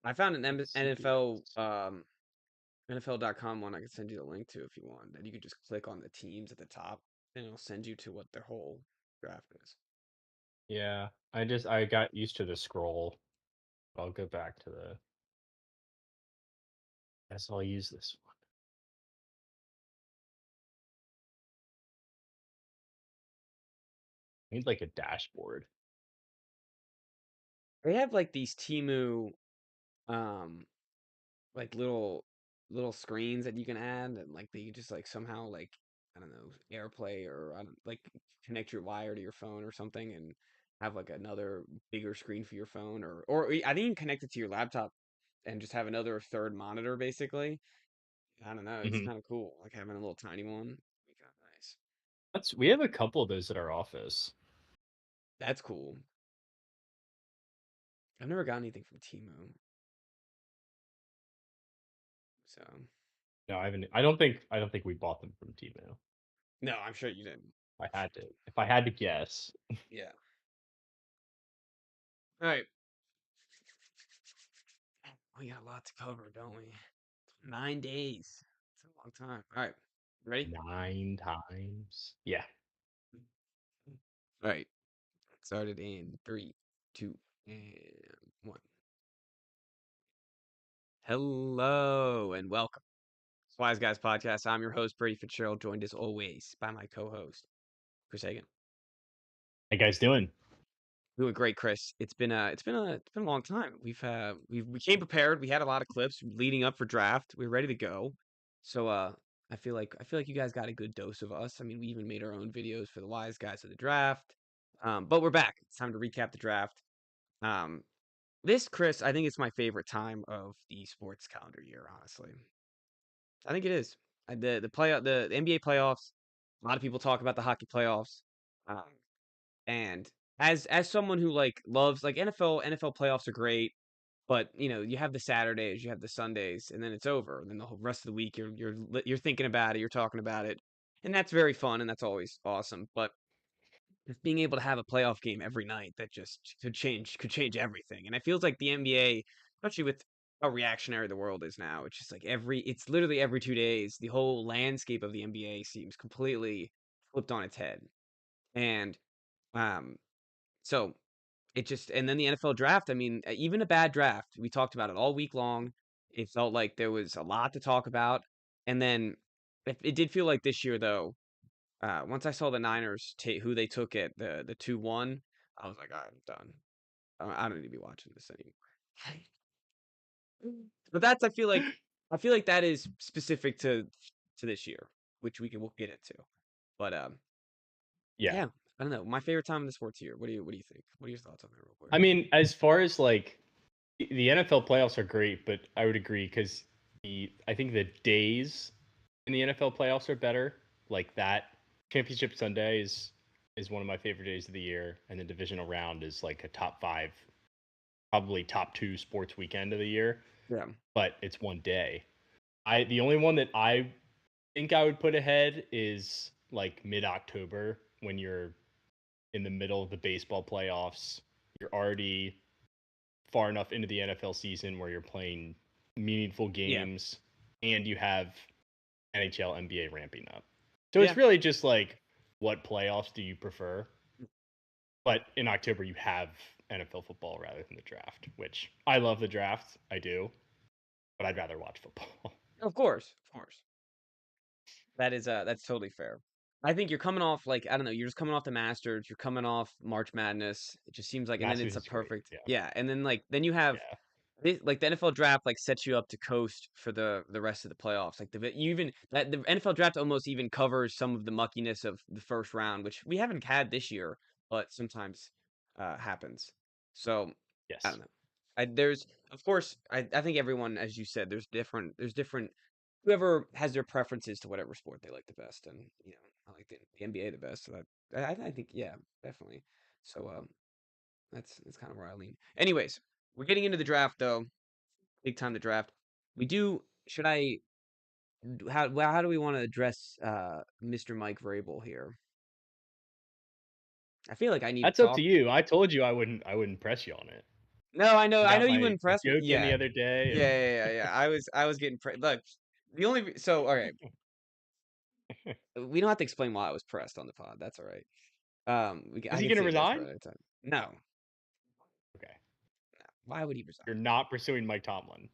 I found an NFL CBS. NFL.com one I can send you the link to if you want. And you can just click on the teams at the top, and it'll send you to what their whole draft is. Yeah, I got used to the scroll. I'll go back to the. Guess I'll use this one. I need like a dashboard. They have like these Timu um like little screens that you can add, and like they just like somehow like I don't know, AirPlay or like connect your wire to your phone or something and have like another bigger screen for your phone, or I think you can connect it to your laptop and just have another third monitor basically. I don't know, it's Hmm. kind of cool like having a little tiny one. We got nice. We have a couple of those at our office. That's cool. I've never got anything from Timu, so No, I haven't. I don't think we bought them from Temu. no, I'm sure you didn't. If I had to guess. Yeah. All right. We got a lot to cover, don't we? 9 days. It's a long time. All right. Ready? 9 times. Yeah. All right. Started in three, two, and one. Hello and welcome. It's Wise Guys Podcast. I'm your host, Brady Fitzgerald, joined as always by my co-host, Chris Hagan. How you guys doing? Doing great, Chris. It's been a long time. We came prepared. We had a lot of clips leading up for draft. We are ready to go. So I feel like you guys got a good dose of us. I mean, we even made our own videos for the Wise Guys of the draft. But we're back. It's time to recap the draft. Um, this, Chris, I think it's my favorite time of the sports calendar year. Honestly, I think it is. The NBA playoffs. A lot of people talk about the hockey playoffs. Um, and as someone who like loves like NFL playoffs are great, but you have the Saturdays, you have the Sundays, and then it's over. And then the whole rest of the week you're thinking about it, you're talking about it, and that's very fun and that's always awesome. But just being able to have a playoff game every night that just could change everything. And it feels like the NBA, especially with how reactionary the world is now, it's just like it's literally every 2 days, the whole landscape of the NBA seems completely flipped on its head. And um, so it just and then the NFL draft, I mean, even a bad draft, we talked about it all week long. It felt like there was a lot to talk about. And then it did feel like this year though, once I saw the Niners take who they took at the 2-1, I was like, "All right, I'm done. I don't need to be watching this anymore." But I feel like that is specific to this year, which we'll get into. But Yeah. yeah, I don't know. My favorite time in the sports year. What do you think? What are your thoughts on that real quick? I mean, as far as like the NFL playoffs are great, but I would agree because I think the days in the NFL playoffs are better. Like that championship Sunday is one of my favorite days of the year, and the divisional round is like a top five, probably top two sports weekend of the year. Yeah. But it's one day. The only one that I think I would put ahead is like mid October when you're in the middle of the baseball playoffs. You're already far enough into the NFL season where you're playing meaningful Yeah. games and you have NHL, NBA ramping up. So Yeah. it's really just like what playoffs do you prefer? But in October you have NFL football rather than the draft, which I love the draft, I do, but I'd rather watch football. Of course. Of course. That's totally fair. I think you're coming off like I don't know, you're just coming off the Masters, you're coming off March Madness. It just seems like and then Masters it's a is great. perfect Yeah. yeah, and then then you have Yeah. like the NFL draft like sets you up to coast for the rest of the playoffs. Like you even that the NFL draft almost even covers some of the muckiness of the first round, which we haven't had this year, but sometimes happens. So I Yes. don't know. There's of course I think everyone, as you said, there's different whoever has their preferences to whatever sport they like the best, and I like the NBA the best. So I think yeah, definitely. So that's kind of where I lean. Anyways, we're getting into the draft though. Big time to draft. We do. Should I? How do we want to address Mr. Mike Vrabel here? I feel like I need to That's up to talk. you. I told you I wouldn't press you on it. No, I know Got you my wouldn't press me. joke in the Yeah. other day, Yeah, and yeah, yeah, yeah. I was getting look, the only so all right, we don't have to explain why I was pressed on the pod. That's all right. is I he could gonna save that for resign? another time. No, Okay, why would he resign? you're not pursuing Mike Tomlin.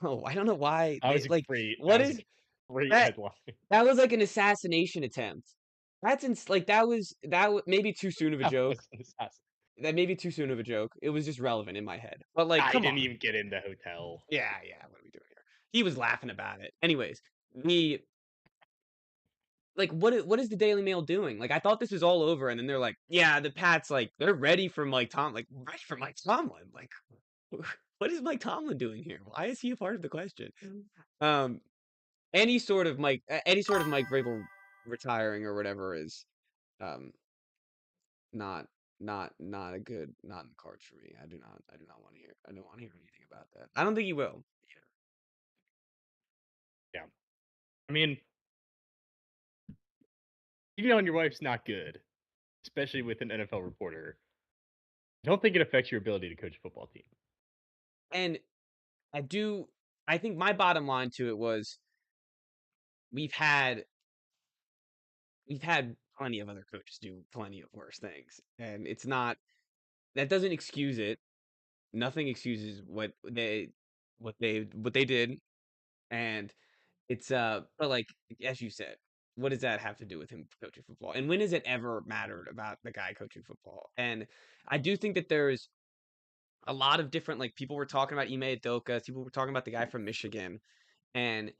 Oh, I don't know why That they was a like great. That what was a is great that? headline. That was like an assassination attempt. Like maybe too soon of a That joke. was an assassin. That may be too soon of a joke. It was just relevant in my head. But like, I come didn't on. even get in the hotel. Yeah, yeah. What are we doing here? He was laughing about it. Anyways, the like what is the Daily Mail doing? Like I thought this was all over, and then they're like, yeah, the Pats like they're ready for Mike Tomlin. Like ready for Mike Tomlin. Like what is Mike Tomlin doing here? Why is he a part of the question? Um, any sort of Mike Vrabel retiring or whatever is um not not in the cards for me. I do not want to hear I don't want to hear anything about that. I don't think he will. Yeah, I mean, even knowing your wife's not good, especially with an NFL reporter, I don't think it affects your ability to coach a football team. And I do I think my bottom line to it was we've had we've had plenty of other coaches do plenty of worse things. And it's not that doesn't excuse it. Nothing excuses what they did. And it's but like as you said, what does that have to do with him coaching football? And when has it ever mattered about the guy coaching football? And I do think that there's a lot of different like people were talking about Ime Udoka, people were talking about the guy from Michigan, and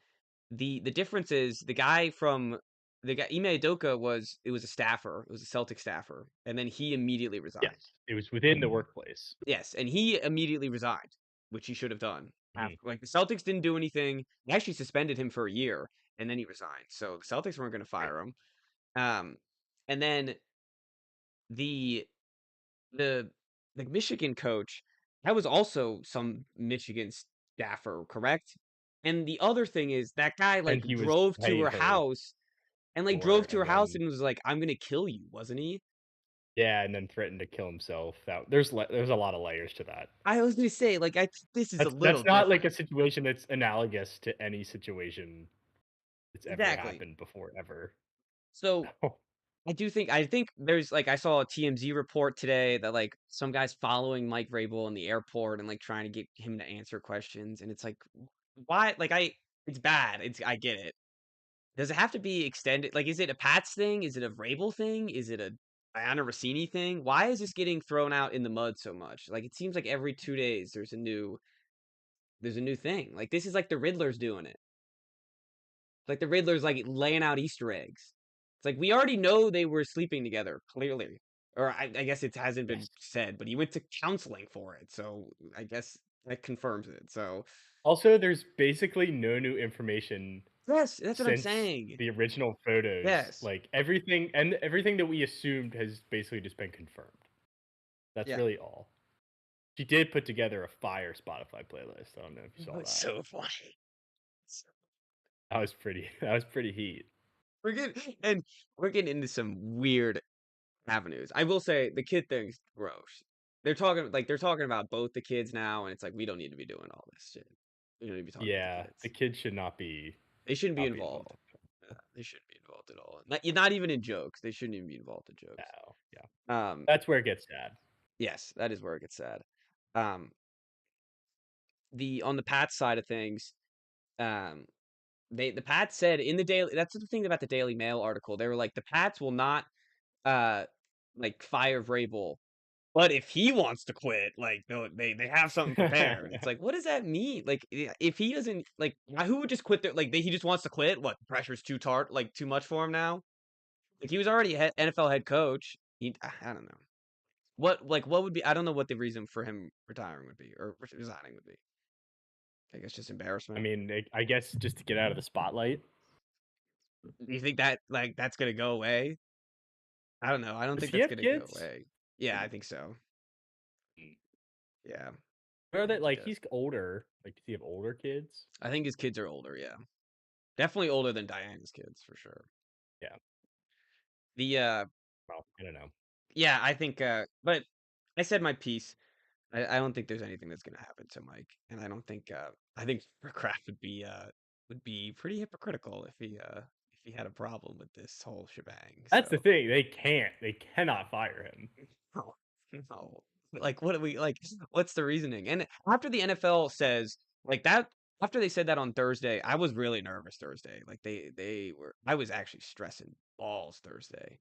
the difference is the guy Ime Udoka was a staffer, it was a Celtic staffer, and then he immediately resigned. Yes, it was within the workplace. Yes, and he immediately resigned, which he should have done. Mhm. Like the Celtics didn't do anything. They actually suspended him for a year, and then he resigned. So the Celtics weren't going to Right. fire him. Um, and then the the the Michigan coach, that was also some Michigan staffer, correct? And the other thing is that guy like And he was drove to paying her her house and like more, drove to her and house then and was like, "I'm gonna kill you," wasn't he? yeah, and then threatened to kill himself. That there's a lot of layers to that. I was gonna say like this is a little That's not like different. a situation that's analogous to any situation that's ever Exactly. happened before ever. So I think there's like I saw a TMZ report today that like some guy's following Mike Vrabel in the airport and like trying to get him to answer questions, and it's like why like it's bad. I get it. Does it have to be extended? Like, is it a Pats thing? Is it a Vrabel thing? Is it a Diana Rossini thing? Why is this getting thrown out in the mud so much? Like, it seems like every 2 days there's a new thing. Like, this is like the Riddler's doing it. Like the Riddler's like laying out Easter eggs. It's like we already know they were sleeping together, clearly. Or I guess it hasn't been Yes. said, but he went to counseling for it, so I guess that confirms it. So Also, there's basically no new information yes, that's what I'm since saying. the original photos. Yes. Like everything that we assumed has basically just been confirmed. That's Yeah. really all. She did put together a fire Spotify playlist. I don't know if you It saw was that. so funny. That was pretty. That was pretty heat. We're getting into some weird avenues. I will say the kid thing's gross. They're talking about both the kids now, and it's like we don't need to be doing all this shit. We don't need to be talking about the Yeah, the kids. kids should not be They shouldn't be not be involved. involved. They shouldn't be involved at all. Not even in jokes. They shouldn't even be involved in jokes. No, yeah, Um, that's where it gets sad. yes, that is where it gets sad. Um, the on the Pats side of things, um, the Pats said in the daily. That's the thing about the Daily Mail article. They were like the Pats will not uh like fire Vrabel. But if he wants to quit, like they have something prepared. It's like, what does that mean? Like, if he doesn't like, who would just quit there? Like, he just wants to quit. What pressure's like too much for him now? Like he was already a NFL head coach. I don't know what would be. I don't know what the reason for him retiring would be or resigning would be. I guess just I embarrassment. mean, I guess just to get out of the spotlight. Do you think that like that's gonna go away? I don't know. I don't Does think he that's have gonna go kids? away. Yeah, I think so. Yeah, Or that he like does. he's older. Like, does he have older kids? I think his kids are older. Yeah. Definitely older than Diana's kids for sure. Yeah. The Well, I don't know. yeah, I think but I said my piece. I don't think there's anything that's gonna happen to Mike, and I think Kraft would be pretty hypocritical if he had a problem with this whole shebang. That's the So thing. They cannot fire him. no, no, like what do we like? What's the reasoning? And after the NFL says like that, after they said that on Thursday, I was really nervous Thursday. Like they were, I was actually stressing balls Thursday.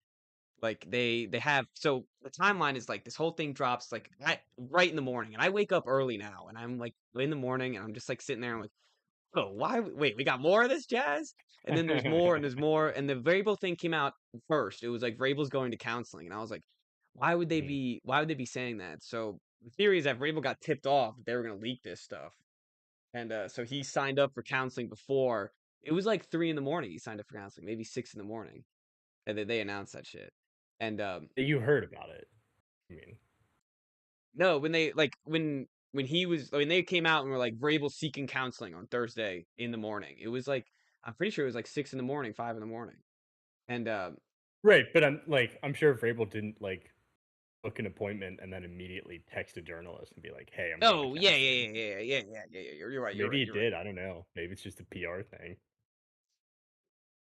Like they have so the timeline is like this whole thing drops like right in the morning, and I wake up early now, and I'm like in the morning, and I'm just like sitting there, and I'm like, oh, why? Wait, we got more of this jazz, and then there's more, and there's more, and the Vrabel thing came out first. It was like Vrabel's going to counseling, and I was like, Mhm. why would they be saying that? So the theory is that Vrabel got tipped off that they were gonna leak this stuff, and so he signed up for counseling before. It was like 3 in the morning. He signed up for counseling, maybe 6 in the morning, and then they announced that shit. And You heard about it. I mean, no, when they like when he was when they came out and were like Vrabel seeking counseling on Thursday in the morning. It was like I'm pretty sure it was like 6 in the morning, 5 in the morning. And right? But I'm sure Vrabel didn't like book an appointment and then immediately text a journalist and be like, "Hey, I'm going to oh yeah, counseling." yeah, yeah, yeah, yeah, yeah, yeah, yeah. You're right, you're Maybe right, he you're right. did. I don't know. Maybe it's just a PR thing.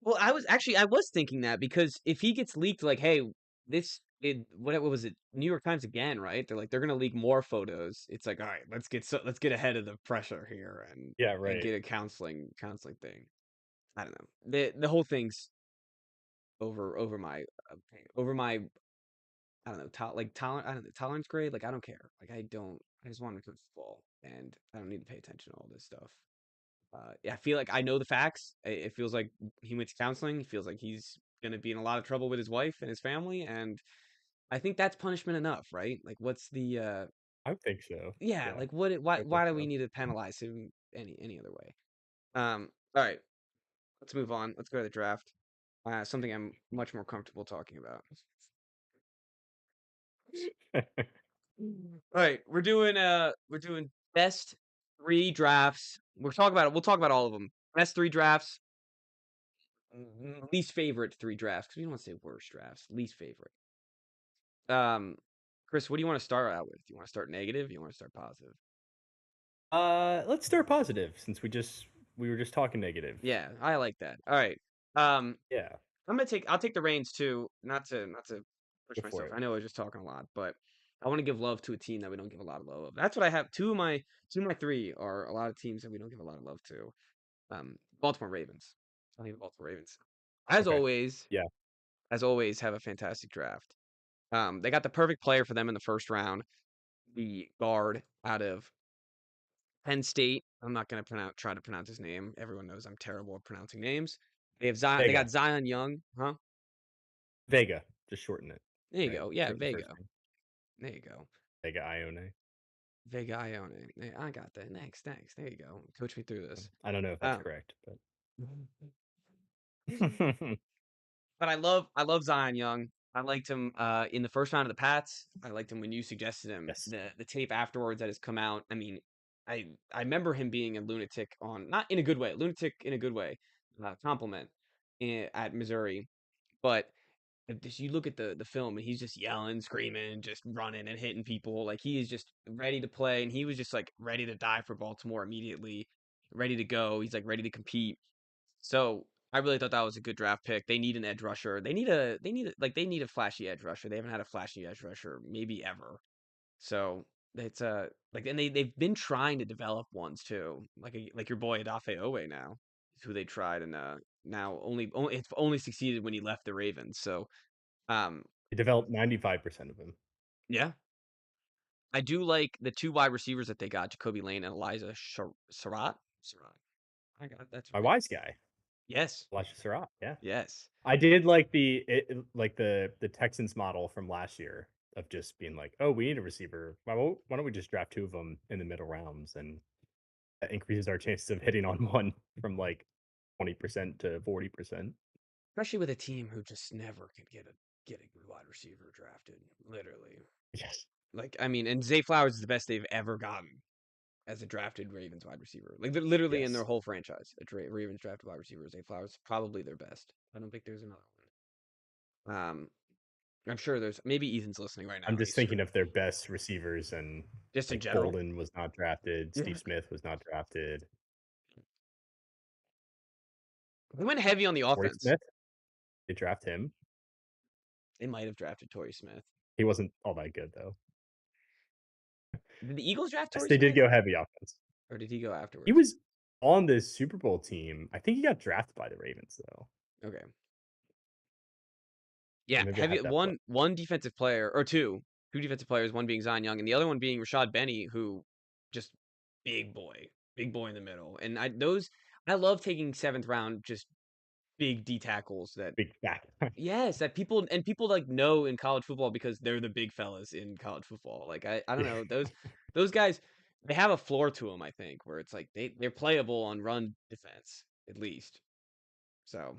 Well, I was thinking that because if he gets leaked, like, hey, what was it? New York Times again, right? They're like they're gonna leak more photos. It's like, all right, let's get ahead of the pressure here Yeah, and right. get a counseling thing. I don't know. The whole thing's over my over my I don't know tolerant I don't know tolerance grade. Like I don't care. Like I just want to coach football and I don't need to pay attention to all this stuff. Yeah, I feel like I know the facts. It feels like he went to counseling. He feels like he's gonna be in a lot of trouble with his wife and his family, and I think that's punishment enough, right? Like what's the I think so. yeah, Yeah, like I think why do we so. need to penalize him any other way? All right, let's move on. Let's go to the draft. Something I'm much more comfortable talking about. All right, we're doing best three drafts. We're talking about it. We'll talk about all of them. Best three drafts, least favorite three drafts because we don't want to say worst drafts. Least favorite. Um, Chris, what do you want to start out with? Do you want to start negative? Do you want to start positive? Let's start positive since we were just talking negative. Yeah, I like that. All right. Um, Yeah, I'll take the reins too. Not to push go for myself. it. I know I was just talking a lot, but I want to give love to a team that we don't give a lot of love of. That's what I have. Two of my three are a lot of teams that we don't give a lot of love to. Baltimore Ravens. I think the Baltimore Ravens, as Okay. always, Yeah. have a fantastic draft. They got the perfect player for them in the first round, the guard out of Penn State. I'm not gonna try to pronounce his name. Everyone knows I'm terrible at pronouncing names. They have Zion. They got Vega. Zion Young, huh? Vega. Just shorten it. There you Right. go. Yeah, Take the first Vega. name. There you go. Vega Ione. Vega Ione. I got that. Next, next. There you go. Coach me through this. I don't know if that's Um, correct, but but I love Zion Young. I liked him in the first round of the Pats. I liked him when you suggested him. yes. The tape afterwards that has come out. I mean, I remember him being a lunatic on not in a good way, lunatic in a good way, compliment at Missouri. But if you look at the film and he's just yelling, screaming, just running and hitting people, like he is just ready to play, and he was just like ready to die for Baltimore immediately, ready to go. He's like ready to compete. So I really thought that was a good draft pick. They need an edge rusher. They need a flashy edge rusher. They haven't had a flashy edge rusher maybe ever. So it's like and they've been trying to develop ones too. Like your boy Adafe Owe now is who they tried and now only it's only succeeded when he left the Ravens. So um He developed 95% of him. yeah. I do like the two wide receivers that they got, Jacoby Lane and Elijah Surratt. Surratt. I got that's My right. wise guy, Yes. Elijah Surratt. Yeah. Yes. I did like like the Texans model from last year of just being like, "Oh, we need a receiver. Why don't we just draft two of them in the middle rounds and that increases our chances of hitting on one from like 20% to 40%." Especially with a team who just never could get a good wide receiver drafted, literally. Yes. Like I mean, and Zay Flowers is the best they've ever gotten as a drafted Ravens wide receiver. Like literally in their Yes. whole franchise, Ravens drafted wide receiver, Zay Flowers probably their best. I don't think there's another one. I'm sure there's maybe Ethan's listening right now I'm and just he's thinking of their best receivers, and just in like general. Bolden was not drafted, Steve Yeah. Smith was not drafted, They went heavy on the Torrey offense. Smith, they draft him. They might have drafted Torrey Smith. He wasn't all that good though. Did the Eagles draft Yes, Torrey they did Smith, go heavy offense. or did he go He afterwards? was on the Super Bowl team. I think he got drafted by the Ravens though. Okay. Or Yeah, maybe I heavy have that flip. one defensive player or two defensive players, one being Zion Young and the other one being Rashad Benny, who just big boy in the middle. And I love taking seventh round just big D tackles that Big back. yes, that people like know in college football because they're the big fellas in college football. Like I don't Yeah. know those guys they have a floor to them. I think where it's like they're playable on run defense at least. So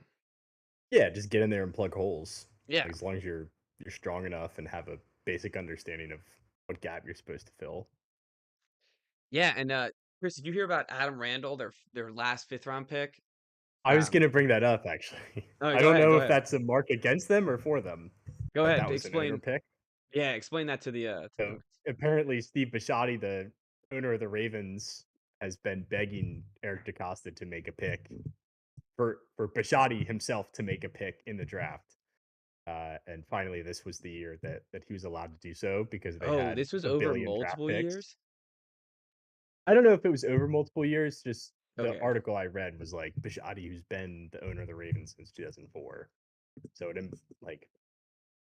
Yeah, just get in there and plug holes. yeah, Like as long as you're strong enough and have a basic understanding of what gap you're supposed to fill. yeah. And Chris, did you hear about Adam Randall, their last fifth round pick? I was Um, gonna bring that up actually. oh, I don't know go if ahead, that's a mark against them or for them, go but ahead. that was an owner Explain. pick. Yeah, explain that to the So apparently Steve Bisciotti, the owner of the Ravens, has been begging Eric DeCosta to make a pick for Bisciotti himself to make a pick in the draft. And finally, this was the year that he was allowed to do so because they oh, had this was a over billion draft multiple picks. years. I don't know if it was over multiple years. Just the Okay, article I read was like Bisciotti, who's been the owner of the Ravens since 2004. So it like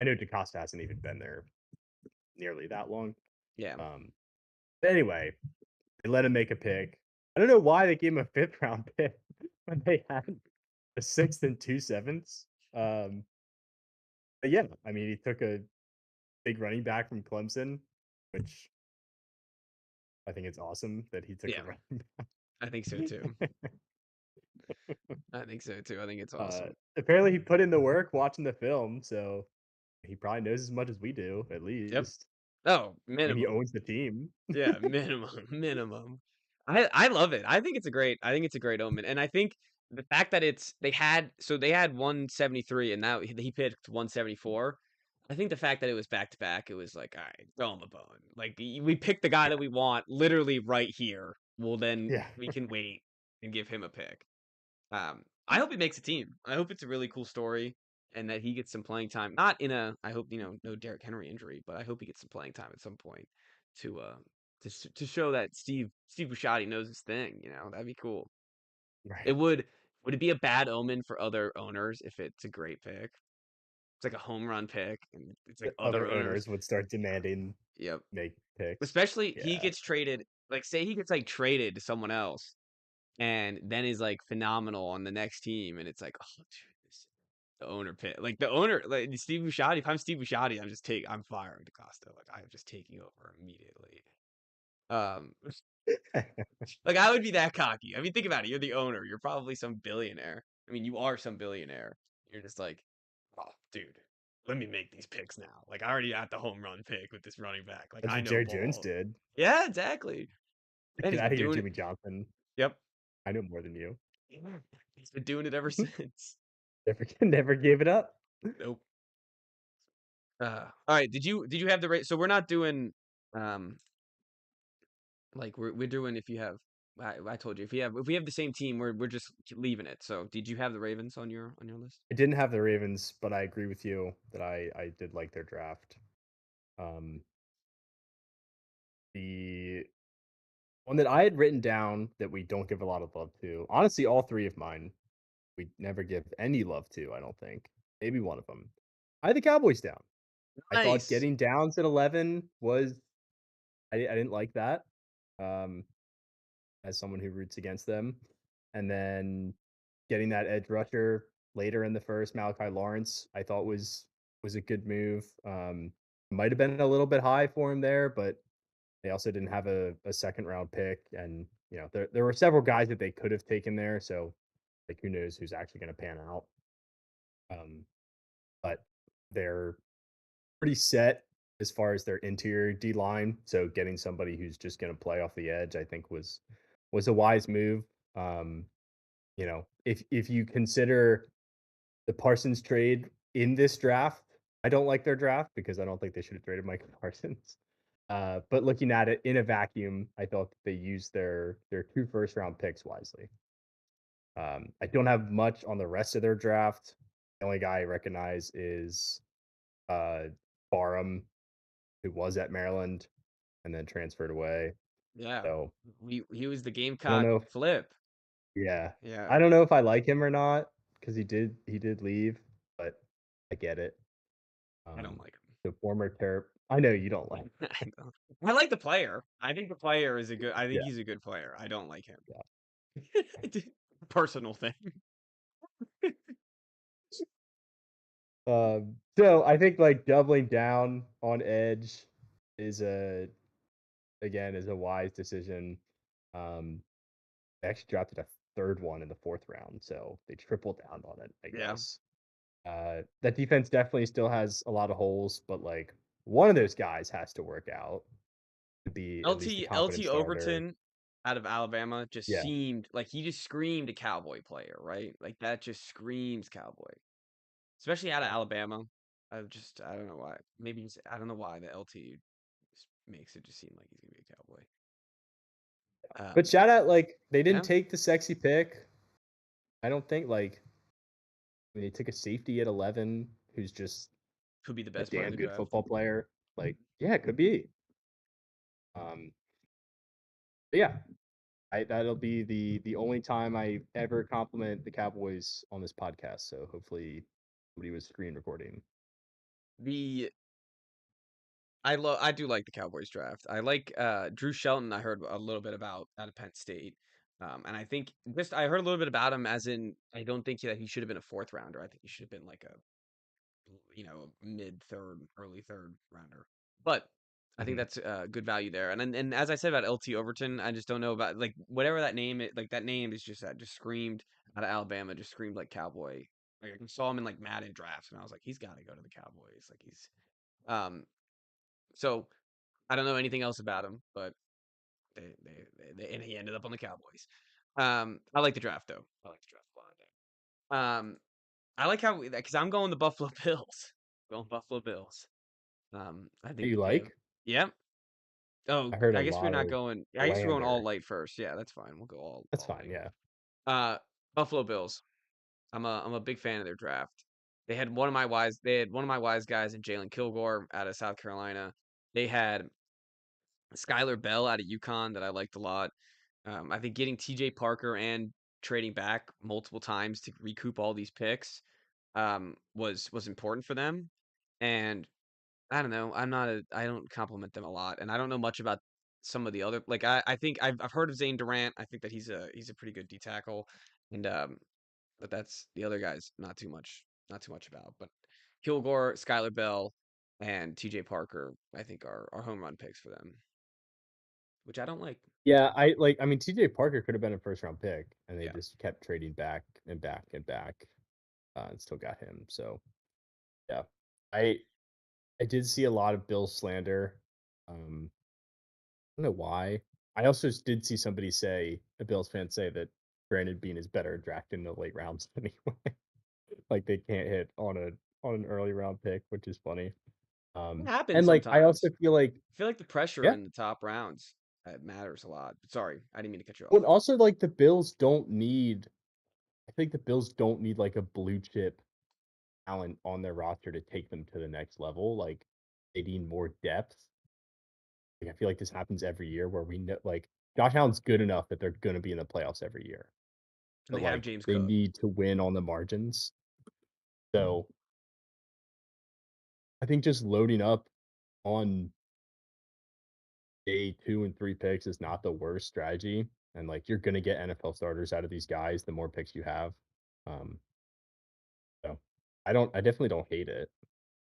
I know DeCosta hasn't even been there nearly that long. yeah. Um, but anyway, they let him make a pick. I don't know why they gave him a fifth round pick when they had a sixth and 2/7. Um, but yeah, I mean, he took a big running back from Clemson, which I think it's awesome that he took a Yeah, running I think so too. back. I think so too. I think it's awesome. Apparently, he put in the work watching the film, so he probably knows as much as we do, at Yep. least. Oh, I mean, he minimum. owns the team. Yeah, minimum, minimum. I love it. I think it's a great omen, and I think the fact that they had 173 and now he picked 174. I think the fact that it was back to back, it was like, all right, throw him a bone. Like we picked the guy that we want literally right here. Well, then Yeah, we can wait and give him a pick. I hope he makes a team. I hope it's a really cool story and that he gets some playing time. Not in a, I hope no Derrick Henry injury, but I hope he gets some playing time at some point to to show that Steve Bisciotti knows his thing. That'd be cool. It right. would it be a bad omen for other owners if it's a great pick? It's like a home run pick, and it's like other Other owners. owners would start demanding Yep. make picks. Especially he Yeah, gets traded. Like say he gets like traded to someone else and then is like phenomenal on the next team, and it's like, oh, dude, the owner pit, like the owner, like Steve Bisciotti. If I'm Steve Bisciotti, I'm firing DeCosta. Like I'm just taking over immediately. Um, like I would be that cocky. I mean, think about it. You're the owner. You're probably some billionaire. I mean, you are some billionaire. You're just like, oh, dude, let me make these picks now. Like I already got the home run pick with this running back. Like that's I what know Jerry Jones ball. did. Yeah, exactly. And Get he's out been of here, doing it. Jimmy Johnson. Yep. I know more than you. Yeah, he's been doing it ever since. Never gave it up. Nope. All right. Did you have the rate? So we're not doing um like we're doing if you have I told you if we have the same team we're just leaving it. So did you have the Ravens on your list? I didn't have the Ravens, but I agree with you that I did like their draft. Um, the one that I had written down that we don't give a lot of love to, honestly, all three of mine, we never give any love to, I don't think. Maybe one of them. I had the Cowboys down. I thought Nice. getting Downs at 11 was I didn't like that, um, as someone who roots against them. And then getting that edge rusher later in the first, Malachi Lawrence, I thought was a good move. Might have been a little bit high for him there, but they also didn't have a second round pick, and there were several guys that they could have taken there. So like who knows who's actually going to pan out. Um, but they're pretty set as far as their interior D line. So getting somebody who's just going to play off the edge, I think was a wise move. Um, if you consider the Parsons trade in this draft, I don't like their draft because I don't think they should have traded Michael Parsons. But looking at it in a vacuum, I thought they used their 2 first round picks wisely. I don't have much on the rest of their draft. The only guy I recognize is uh, Barham, who was at Maryland and then transferred away. Yeah. So He was the I don't Gamecock know if flip. yeah. Yeah. I don't know if I like him or not because he did leave, but I get it. I don't Um, like him. the former Terp. I know you don't like. I don't. I like the player. I think the player is a good. I Yeah, think he's a good player. I don't like him. yeah. Personal thing. So I think like doubling down on edge is a wise decision. Um, they actually drafted a third one in the fourth round, so they tripled down on it, I Yeah. guess. That defense definitely still has a lot of holes, but like one of those guys has to work out to be at least a competent LT starter. Overton out of Alabama just Yeah, seemed like he just screamed a cowboy player, right? Like that just screams cowboy. Especially out of Alabama. I don't know why. Maybe I don't know why the LT just makes it just seem like he's gonna be a cowboy. but shout out like they didn't Yeah, take the sexy pick. I don't think like I mean, they took a safety at 11 who's just could be the a best player in damn the good draft. football player. Like, yeah, it could be. Um, but yeah, that'll be the only time I ever compliment the Cowboys on this podcast. So hopefully somebody was screen recording. The I do like the Cowboys draft. I like Drew Shelton. I heard a little bit about out of Penn State. And I think just I heard a little bit about him as in I don't think that he should have been a fourth rounder. I think he should have been like a mid third, early third rounder. But I think Mhm. that's good value there. And as I said about LT Overton, I just don't know about like whatever that name is. Like that name is just that just screamed out of Alabama, just screamed like Cowboy. Like I saw him in like Madden drafts, and I was like, he's got to go to the Cowboys. Like he's um. So I don't know anything else about him, but and he ended up on the Cowboys. I like the draft though. I like the draft a lot. I like how because I'm going the Buffalo Bills. Going Buffalo Bills. I That think you that they like? yeah. Oh, I heard a I guess we're lot not of going I guess we're going all slander. light first. Yeah, that's fine. We'll go That's all fine. light. Yeah. Uh, Buffalo Bills. I'm a big fan of their draft. They had one of my wise guys in Jalen Kilgore out of South Carolina. They had Skylar Bell out of UConn that I liked a lot. I think getting TJ Parker and trading back multiple times to recoup all these picks was important for them. And I don't know. I don't compliment them a lot, and I don't know much about some of the other. Like I think I've heard of Zane Durant. I think that he's a pretty good D tackle, and but that's the other guys not too much about. But Kilgore, Skylar Bell, and T.J. Parker, I think are home run picks for them, which I don't like. Yeah. I mean, TJ Parker could have been a first round pick, and they Yeah, just kept trading back and back and back, and still got him. So yeah, I I did see a lot of Bill slander. I don't know why. I also did see somebody say, a Bills fan say that Brandon Bean is better drafted in the late rounds anyway. Like they can't hit on an early round pick, which is funny. it happens And like I also sometimes. feel like I feel like the pressure yeah, in the top rounds matters a lot. Sorry, I didn't mean to cut you but off. also like the Bills don't need. I think the Bills don't need like a blue chip talent on their roster to take them to the next level. Like they need more depth. Like, I feel like this happens every year where we know like Josh Allen's good enough that they're going to be in the playoffs every year. And But they have like James they Cook. need to win on the margins. So I think just loading up on day 2 and 3 picks is not the worst strategy. And like you're gonna get NFL starters out of these guys the more picks you have. Um, so I definitely don't hate it.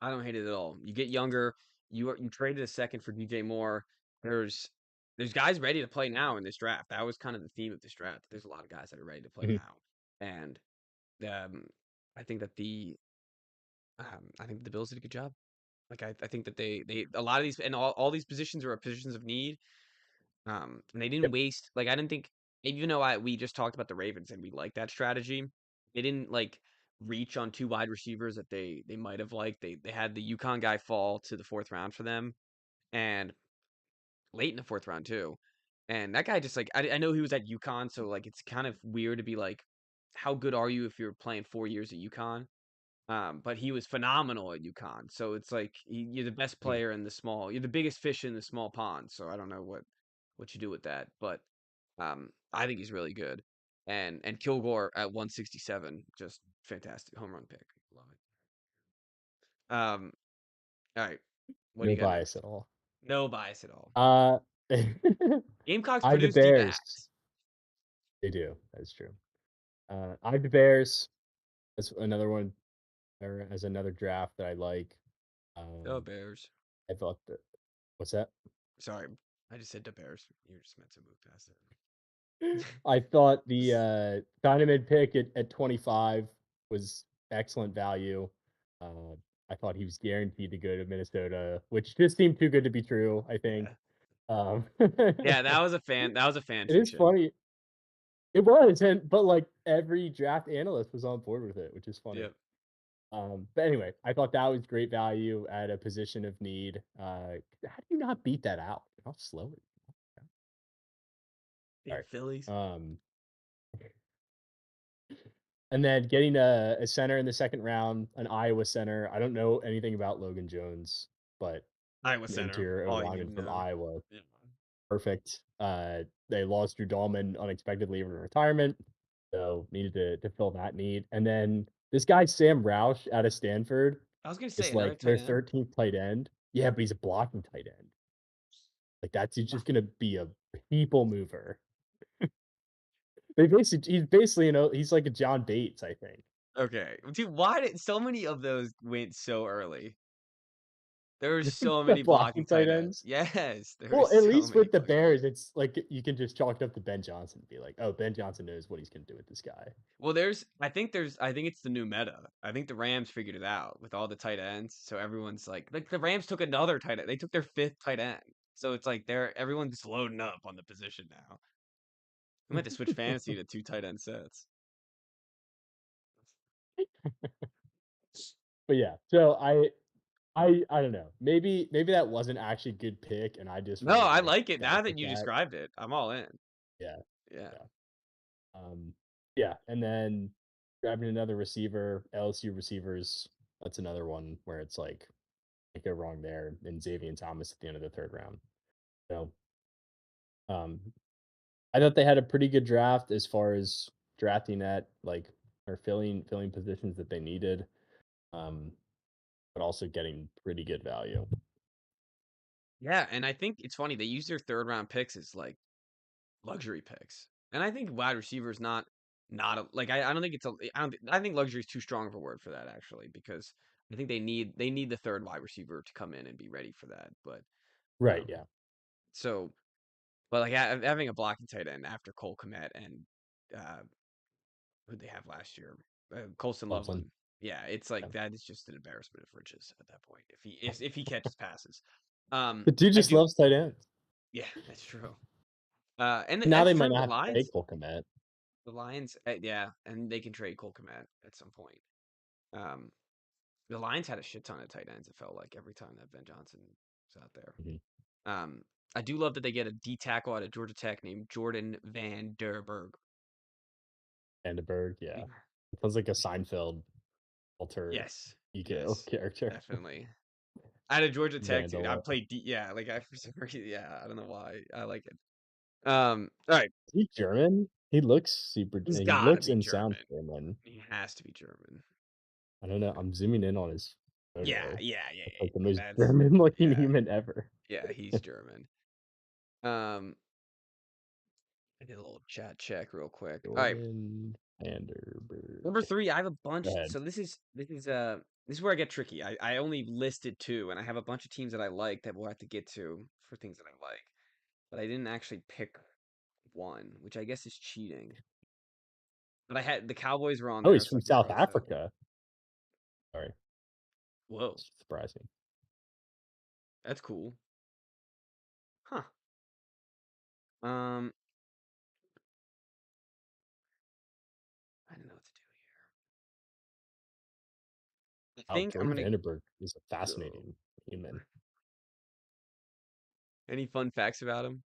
I don't hate it at all. You get younger. You traded a second for DJ Moore. There's there's guys ready to play now in this draft. That was kind of the theme of this draft. There's a lot of guys that are ready to play Mhm. now, and um, I think that I think the Bills did a good job. Like I think that they a lot of these and all these positions are positions of need. And they didn't Yep. waste. Like I didn't think even though we just talked about the Ravens and we like that strategy, they didn't like reach on two wide receivers that they might have liked. They had the UConn guy fall to the fourth round for them, and late in the fourth round too. And that guy just like I know he was at UConn, so like it's kind of weird to be like, how good are you if you're playing 4 years at UConn? But he was phenomenal at UConn. So it's like you're the best Mm. player in the small. You're the biggest fish in the small pond. So I don't know what you do with that, but I think he's really good. And Kilgore at 167, just fantastic home run pick. Love it. All right, what do No you got bias next? at all. No bias at all. Uh, Gamecocks I have the produce Bears. D-backs. They do. That's true. I have the Bears. That's another one, or as another draft that I like. The Um, Bears. I thought that. What's that? Sorry, I just said the Bears. You just meant to move past it. I thought the Diamond pick at 25 was excellent value. Uh, I thought he was guaranteed to go to Minnesota, which just seemed too good to be true, I think. Yeah. Yeah, It that was a fan is fiction. funny. It was, but like every draft analyst was on board with it, which is funny. Yep. But anyway, I thought that was great value at a position of need. How do you not beat that out? How slow it is. All Yeah, right. Phillies. And then getting a center in the second round, an Iowa center. I don't know anything about Logan Jones, but Iowa an center. interior O All you need lineman to from know. Iowa, Yeah. perfect. They lost Drew Dahlman unexpectedly in retirement, so needed to fill that need. And then this guy Sam Roush out of Stanford I was gonna say is another like tight their end. 13th tight end. Yeah, but he's a blocking tight end. Like that's he's Wow. just gonna be a people mover. He's basically he's like a John Bates, I think. Okay, dude, why did so many of those went so early? There were so The many blocking blocking tight tight ends. ends. Yes, there were Well, at so least many with the blocking tight Bears, ends. it's like you can just chalk it up to Ben Johnson and be like, "Oh, Ben Johnson knows what he's gonna do with this guy." Well, I think it's the new meta. I think the Rams figured it out with all the tight ends. So everyone's like the Rams took another tight end. They took their fifth tight end. So it's like everyone's loading up on the position now. I might have to switch fantasy to two tight end sets. But yeah, so I don't know. Maybe that wasn't actually a good pick, and I just No, really I like like it. Now felt that with you that. described it, I'm all in. Yeah, Yeah. yeah, um, yeah. And then grabbing another receiver, LSU receivers. That's another one where it's like can't go wrong there. And Xavier Thomas at the end of the third round. So um, I thought they had a pretty good draft as far as drafting at like or filling positions that they needed, um, but also getting pretty good value. Yeah, and I think it's funny they use their third round picks as like luxury picks. And I think wide receiver is not a, like I don't think it's a I think luxury is too strong of a word for that actually because I think they need the third wide receiver to come in and be ready for that. But Right? um Yeah. so but like having a blocking tight end after Cole Kmet and uh who'd they have last year? Colson Clemson. Loveland. Yeah, it's Yeah. like that is just an embarrassment of riches at that point if he catches passes. The dude I just do loves tight ends. yeah, that's true. And Now that's they might true. not have to pay Cole Kmet. The Lions, yeah, and they can trade Cole Kmet at some point. Um, the Lions had a shit ton of tight ends. It felt like every time that Ben Johnson was out there. Mhm. Um, I do love that they get a D tackle out of Georgia Tech named Jordan Van Der Berg. Vandenberg, yeah. Mm. It sounds like a Seinfeld alter Yes, ego yes, character. definitely. Out of Georgia Tech, dude. I Vandal. played D. Yeah, like I for some reason, yeah, I don't know why I like it. All right, Is he German? He looks super. he's He got to looks be and sounds German. German. He has to be German. I don't know. I'm zooming in on his Yeah, photo. yeah, yeah, It's yeah. like the most That's German looking yeah, human ever. yeah. He's German. Um, I did a little chat check real quick. All right, Jordan Vanderberg. number three. I have a Go bunch. ahead. So this is where I get tricky. I only listed two, and I have a bunch of teams that I like that we'll have to get to for things that I like, but I didn't actually pick one, which I guess is cheating. But I had the Cowboys were on Oh, there, he's so I from can South cross that. Africa. Sorry, Whoa, that's surprising. that's cool, huh? Um, I don't know what to do here. think I'm Jordan gonna Vandenberg is a go. fascinating human. Any fun facts about him?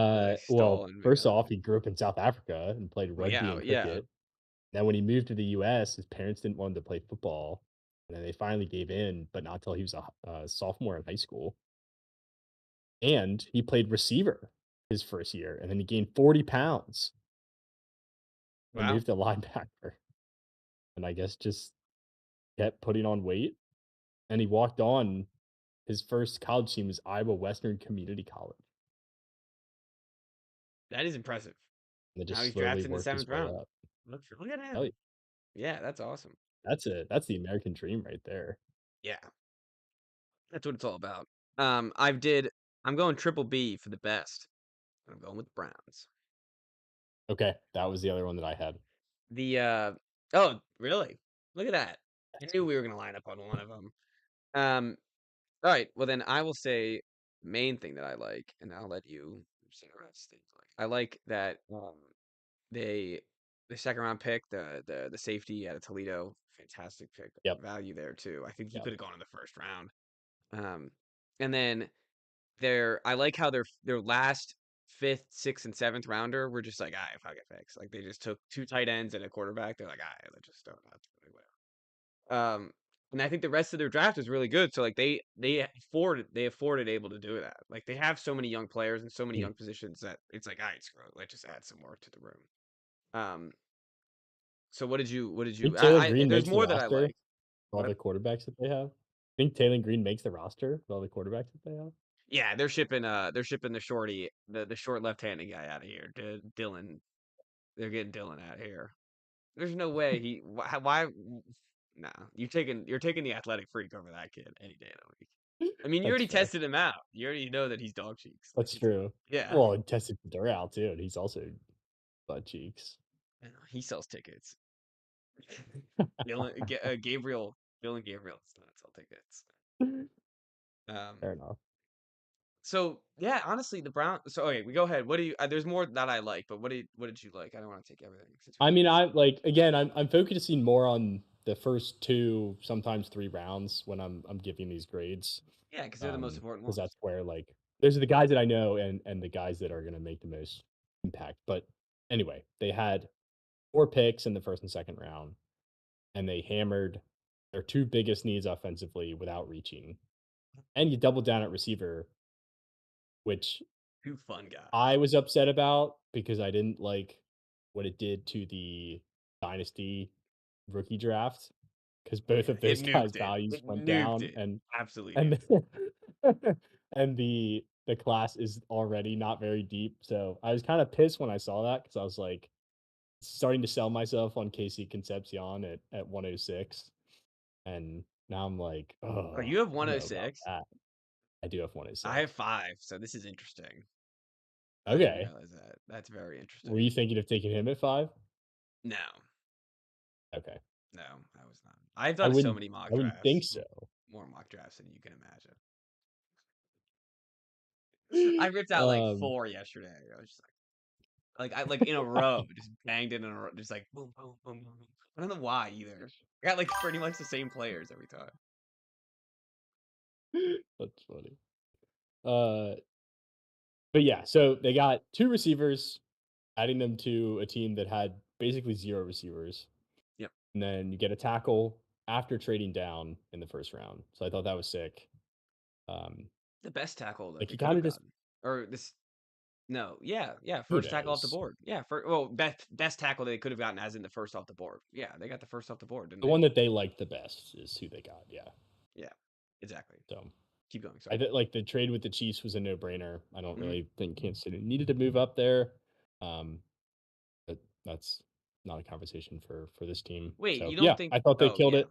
Or did I Well, stall and first off, he grew up in South Africa and played Well, rugby yeah, and yeah. cricket. Then when he moved to the US, his parents didn't want him to play football, and then they finally gave in, but not until he was a sophomore in high school. And he played receiver his first year, and then he gained 40 pounds and Wow. moved to linebacker, and I guess just kept putting on weight, and he walked on. His first college team was Iowa Western Community College, That is impressive. and then Now just he's slowly drafted in the worked his 7th way round. up. Look at Hell yeah, him. Yeah, that's awesome. that's the American dream right there. Yeah, that's what it's all about. I did. I'm going triple B for the best. I'm going with the Browns. Okay, that was the other one that I had. The oh, really? Look at that. I That's knew we were gonna line up on one of them. Um, all right. Well, then I will say the main thing that I like, and I'll let you say the rest things like. I like that they the second round pick, the safety out of Toledo, fantastic pick Yep, value there too. I think he yep. could have gone in the first round. Um, and then I like how their last fifth, sixth, and seventh rounder were just like, fuck it, fix. Like they just took two tight ends and a quarterback. They're like, let's just throw it out. Whatever. And I think the rest of their draft is really good. So like they afforded able to do that. Like they have so many young players and so many Mhm. young positions that it's like, all right, screw it. Let's just add some more to the room. Um, so what did Think you Taylor I Green there's makes the more that I roster like. with all What? the quarterbacks that they have? Think Taylor Green makes the roster with all the quarterbacks that they have? Yeah, they're shipping the shorty, the short left-handed guy out of here. Dylan. They're getting Dylan out of here. There's no way why nah, you're taking the athletic freak over that kid any day of the week. I mean, you That's already fair. tested him out. You already know that he's dog cheeks. Like That's it's true. yeah. Well, and tested Doral too, and he's also butt cheeks. I know, he sells tickets. Gabriel, Bill and Gabriel does not sell tickets. Um, Fair enough. so yeah, honestly, the Brown. So okay, we go ahead. What do you? There's more that I like, but what did you like? I don't want to take everything since we I got mean, this. I like again, I'm focusing more on the first two, sometimes three rounds when I'm giving these grades. Yeah, because they're the most important Because ones. that's where like those are the guys that I know and the guys that are gonna make the most impact. But anyway, they had 4 picks in the first and second round, and they hammered their two biggest needs offensively without reaching. And you doubled down at receiver, which Two fun guys. I was upset about because I didn't like what it did to the dynasty rookie draft because Oh both yeah, of it those guys' nuked it. values It went nuked down it. and Absolutely and nuked it. and the class is already not very deep. So I was kind of pissed when I saw that because I was like starting to sell myself on Casey Concepcion at 106. And now I'm like, Oh, oh, you have I don't know about 106. that. I do have I have 106. 5, so this is interesting. I didn't Okay. realize that. That's very Were interesting. you thinking of taking him at 5? No, Okay. no, I was not. I've I done so wouldn't many mock I wouldn't think drafts, so. more mock drafts than you can imagine. I ripped out like Um, 4 yesterday. I was just I like in a row, just banged it in a row, just like boom, boom, boom, boom, boom. I don't know why either. I got like pretty much the same players every time. that's funny. Uh, but yeah, so they got 2 receivers, adding them to a team that had basically 0 receivers, Yep. and then you get a tackle after trading down in the first round. So I thought that was sick. Um, The best tackle that like they you could have kinda just gotten. Or this no, yeah, who first tackle off the knows? board. Yeah, well, best tackle they could have gotten as in the first off the board. Yeah, they got the first off the board, didn't The they? one that they liked the best is who they got, yeah. Yeah, exactly. So Keep going. I Sorry. think like the trade with the Chiefs was a no-brainer. I don't Hmm. really think Kansas City needed to move up there. Um, but that's not a conversation for this team. Wait, So you don't yeah, think? I thought they Oh killed yeah, it.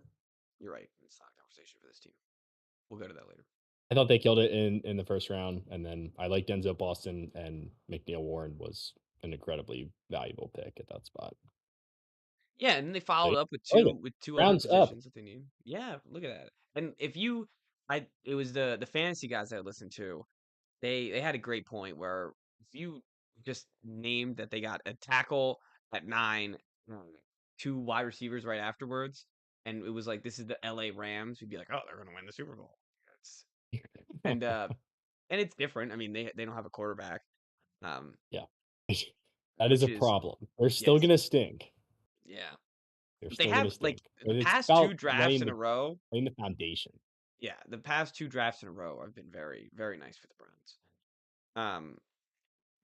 you're right. It's not a conversation for this team. We'll go to that later. I thought they killed it in the first round, and then I like Denzel Boston and McNeil Warren was an incredibly valuable pick at that spot. Yeah, and then they So followed yeah, up I like it. with two other Rounds up. positions that they need. Yeah, look at that. And if you, it was the fantasy guys that I listened to. They had a great point where if you just named that they got a tackle at 9, 2 wide receivers right afterwards. and it was like this is the LA Rams, we'd be like, oh, they're gonna win the Super Bowl. It's, and it's different. I mean, they don't have a quarterback, um, Yeah. That is which a is problem. They're still yes, gonna stink. yeah. They're But they still gonna have like stink. the But it's past two about drafts in a row. laying the foundation. Yeah, the past two drafts in a row have been very, very nice for the Browns. Um,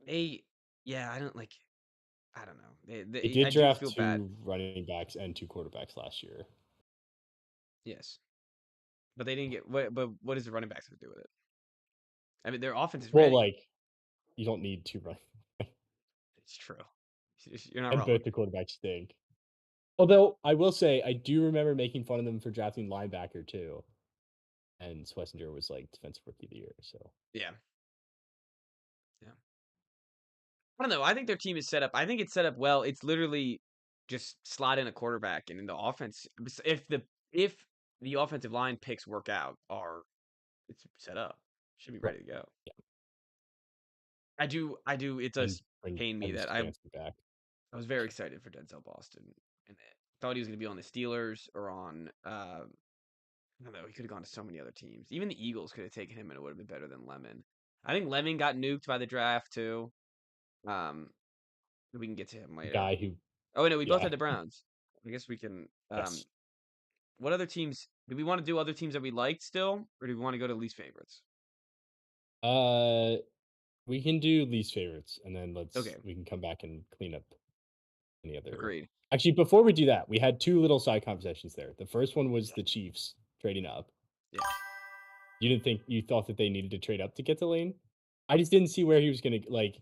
they, yeah, I don't like. I don't know. They I did do draft feel bad. 2 running backs and 2 quarterbacks last year. Yes, but they didn't get. But what does the running backs have to do with it? I mean, their offense is Well, ready. like, you don't need 2 running It's true. You're not and wrong. both the quarterbacks stink. Although, I will say, I do remember making fun of them for drafting linebacker too, and Schlesinger was, like, defensive rookie of the year, so Yeah, yeah. I don't know. I think their team is set up. I think it's set up well. It's literally just slot in a quarterback, and in the offense, if the offensive line picks work out, are it's set up, should be right, ready to go. yeah, I do. It and does bring pain me Kevin that I Stefanski back. I was very excited for Denzel Boston, and thought he was going to be on the Steelers or on. I don't know. He could have gone to so many other teams. Even the Eagles could have taken him, and it would have been better than Lemon. I think Lemon got nuked by the draft too. Um, we can get to him A later. guy who Oh no, we both yeah, had the Browns. I guess we can. yes. What other teams? Do we want to do other teams that we liked still, or do we want to go to least favorites? Uh, we can do least favorites, and then Okay, we can come back and clean up any other agreed. actually, before we do that, we had 2 little side conversations there. The first one was Yes, the Chiefs trading up. yes. You thought that they needed to trade up to get to Lane? I just didn't see where he was gonna like,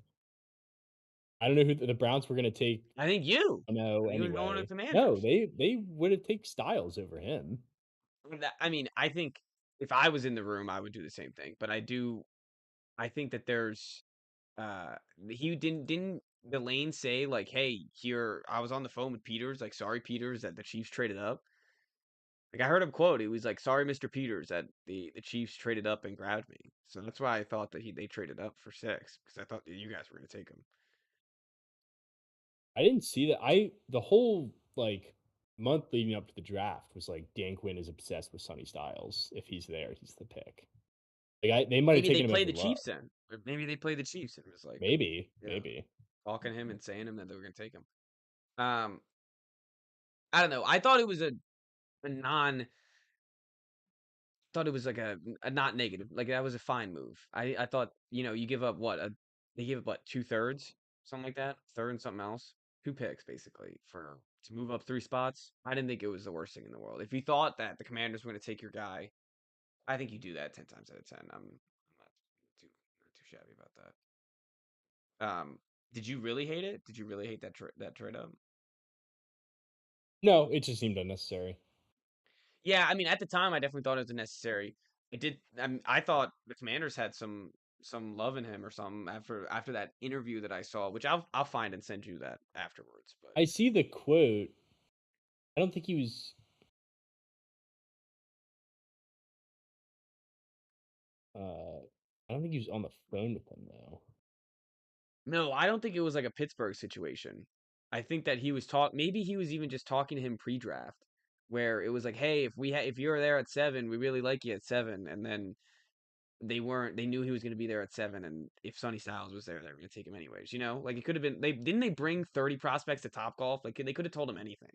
I don't know who the Browns were gonna take. I think you. No, You were going to anyway. No, Commanders. they would have take Styles over him. I mean, I think if I was in the room, I would do the same thing. But I do. I think that there's. He didn't Delane say like, "Hey, here I was on the phone with Peters. Like, sorry, Peters, that the Chiefs traded up." Like I heard him quote. He was like, "Sorry, Mr. Peters, that the Chiefs traded up and grabbed me." So that's why I thought that they traded up for 6 because I thought that you guys were going to take him. I didn't see that. I the whole, like, month leading up to the draft was like Dan Quinn is obsessed with Sonny Styles. If he's there, he's the pick. Like, they might have Maybe they taken him played over the Love. Chiefs then, or maybe they played the Chiefs and it was like, Maybe, you know, maybe. talking to him and saying him that they were going to take him. Um, I don't know. I thought it was a non thought it was like a not negative. Like that was a fine move. I thought, you give up they give up what, 2/3, something like that, third and something else, 2 picks basically for to move up 3 spots. I didn't think it was the worst thing in the world. If you thought that the Commanders were going to take your guy, I think you do that 10 times out of 10. I'm not too shabby about that. Did you really hate it? Did you really hate that trade up? No, it just seemed unnecessary. Yeah, I mean, at the time, I definitely thought it was necessary. It did. I thought the Commanders had some love in him or something after that interview that I saw, which I'll find and send you that afterwards. But I see the quote. I don't think he was I don't think he was on the phone with them though. no, I don't think it was like a Pittsburgh situation. I think that he was maybe he was even just talking to him pre-draft, where it was like, hey, if you're there at 7, we really like you at 7, and then they weren't. They knew he was going to be there at 7, and if Sonny Styles was there, they were going to take him anyways. Like it could have been. They didn't they bring 30 prospects to Top Golf. Like they could have told him anything.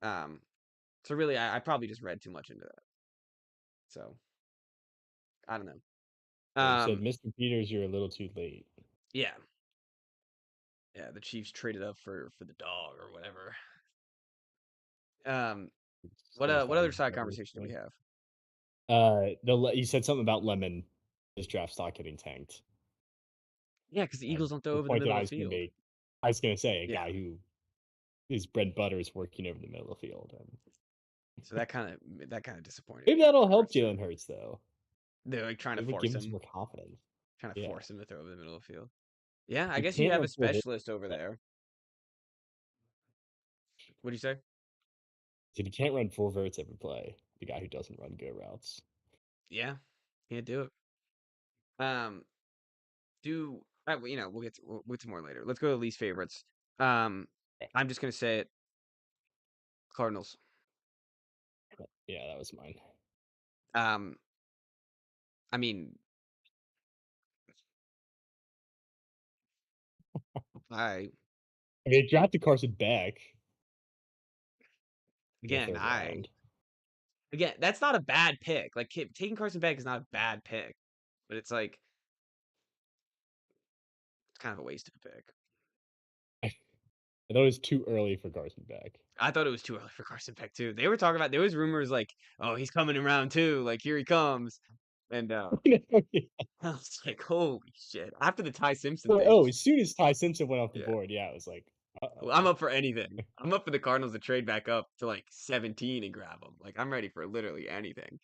Um, so really, I probably just read too much into that. So I don't know. They said, Um, "Mr. Peters, you're a little too late." yeah, yeah. The Chiefs traded up for the dog or whatever. Um, what other SpongeBob side whatever conversation do we thing. have? He said something about Lemon, his draft stock getting tanked, Yeah, because the and Eagles don't throw the over the point that middle of the field. I was gonna say a Yeah, guy who his bread and butter is working over the middle of the field, and so that kind of disappointed maybe me in that'll help regards to Jalen Hurts though. they're like trying to It would force give him some him, more confidence. trying to Yeah, force him to throw over the middle of the field. Yeah, I he guess you can't have run a 4 verts. specialist over there. What'd you say? If he can't run 4 verts every play, the guy who doesn't run go routes. Yeah, can't do it. Um, we'll get to more later. Let's go to least favorites. Um, I'm just gonna say it. Cardinals. Yeah, that was mine. Um, I mean, I I mean, they drafted Carson Beck in the again, third round. that's not a bad pick. Like taking Carson Beck is not a bad pick, but it's like it's kind of a waste of a pick. I thought it was too early for Carson Beck. I thought it was too early for Carson Beck too. They were talking about there was rumors like, oh, he's coming in round two, like here he comes, and I was like, holy shit! After the Ty Simpson thing, Oh, as soon as Ty Simpson went off the yeah. board, yeah, it was like, Well, I'm uh-oh. up for anything. I'm up for the Cardinals to trade back up to like 17 and grab him. Like I'm ready for literally anything.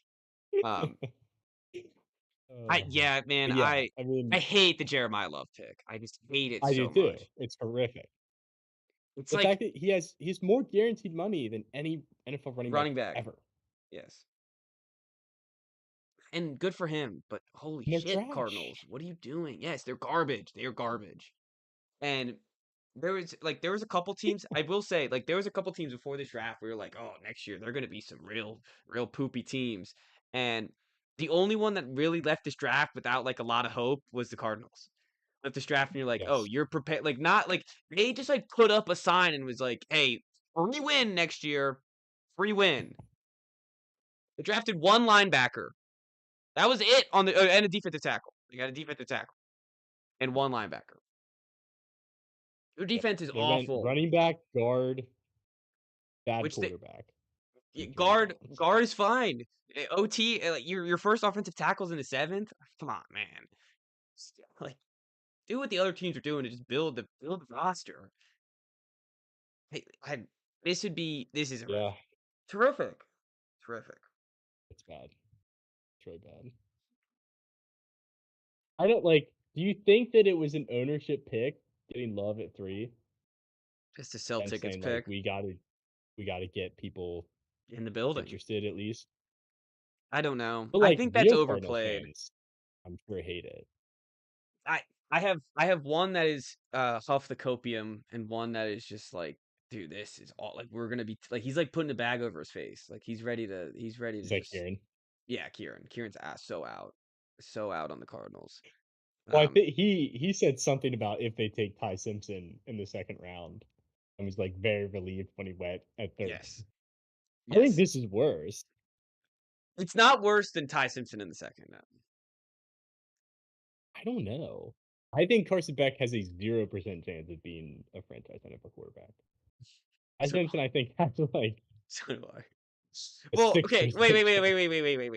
Um, I Oh. yeah, man, But yeah, I I mean, hate the Jeremiah Love pick. I just hate it I do so too. much. It's horrific. It's The like fact that he has more guaranteed money than any NFL running back running back. ever, Yes. And good for him, but holy and they're shit, trash. Cardinals, what are you doing? Yes, they're garbage. They are garbage. And there was a couple teams, I will say, like there was a couple teams before this draft where you're like, oh, next year they're gonna be some real poopy teams. And the only one that really left this draft without like a lot of hope was the Cardinals. Left this draft and you're like, oh, Yes. you're prepared, like not like they just like put up a sign and was like, hey, free win next year, free win. They drafted one linebacker. That was it on the and a defensive tackle. They got a defensive tackle and one linebacker. Your Yep. defense is They went awful. running back, guard, bad Which they quarterback, and 3 guard guards. guard is fine. OT, like your first offensive tackles in the seventh. Come on, man. Like do what the other teams are doing to just build the roster. Hey, this is Yeah, terrific, terrific. it's bad. It's really bad. I don't like do you think that it was an ownership pick getting Love at 3 Just to sell and tickets saying, like, pick we gotta get people in the building. interested at least? I don't know. But, I like, think that's real Cardinals overplayed. fans, I'm sure hate it. I I have one that is Huff the Copium and one that is just like, dude, this is all like we're gonna be like he's like putting a bag over his face. Like he's ready to Is that just Kieran? yeah, Kieran. Kieran's ass so out. So out on the Cardinals. Well, I Um think he said something about if they take Ty Simpson in the 2nd round and was, like, very relieved when he went at 3rd. yes. I think Yes. this is worse. It's not worse than Ty Simpson in the second, no. I don't know. I think Carson Beck has a 0% chance of being a franchise NFL quarterback. Ty So Simpson, I think, has, like, so do I. a Well, okay, wait, 6% wait, wait, wait, chance. wait, wait, wait, wait,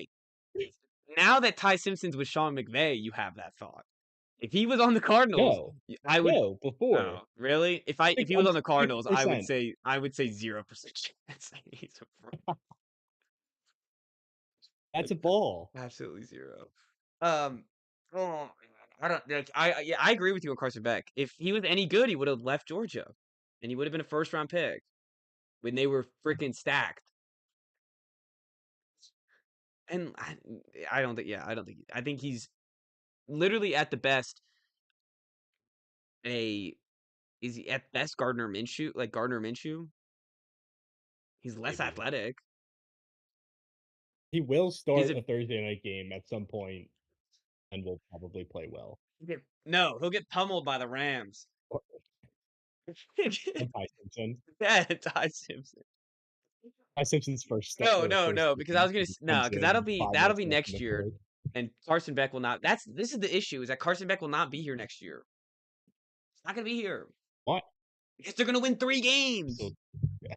wait. Now that Ty Simpson's with Sean McVay, you have that thought. If he was on the Cardinals, No. I would. No, before. Oh, really? If he was I'm on the Cardinals, 6%. I would say 0% chance that he's a pro. That's Like a ball. absolutely zero. Oh man, I don't like. Yeah, I agree with you on Carson Beck. If he was any good, he would have left Georgia, and he would have been a first round pick when they were freaking stacked. And I don't think. Yeah, I don't think. I think he's literally at the best a is he at best Gardner Minshew, like Gardner Minshew? He's less Maybe. athletic. He will He's start a a Thursday night game at some point and will probably play well. no, he'll get pummeled by the Rams. Or and Ty Simpson. Yeah, Ty Simpson. Ty Simpson's first No, because I game, was gonna he just no, comes because in 5 that'll minutes be left in next the year, 3rd. and Carson Beck will not. This is the issue is that Carson Beck will not be here next year. He's not gonna be here What? because they're gonna win 3 games. So, yeah.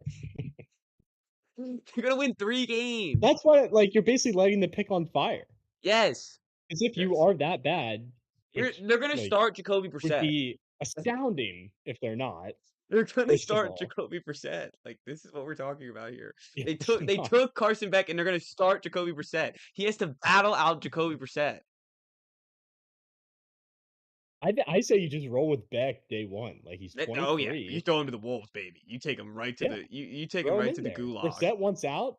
They're gonna win 3 games. That's why, like, you're basically lighting the pick on fire. Yes, As if you yes. are that bad, which, They're gonna like, start Jacoby would Brissett. be astounding if they're not, They're gonna first of start all. Jacoby Brissett. Like this is what we're talking about here. Yeah, They no. took Carson Beck and they're gonna start Jacoby Brissett. He has to battle out Jacoby Brissett. I say you just roll with Beck day 1, like, he's Oh yeah, you 23. throw him to the wolves, baby. You take him right to Yeah, the you take him throw him right in to the there. gulag. Brissett wants out,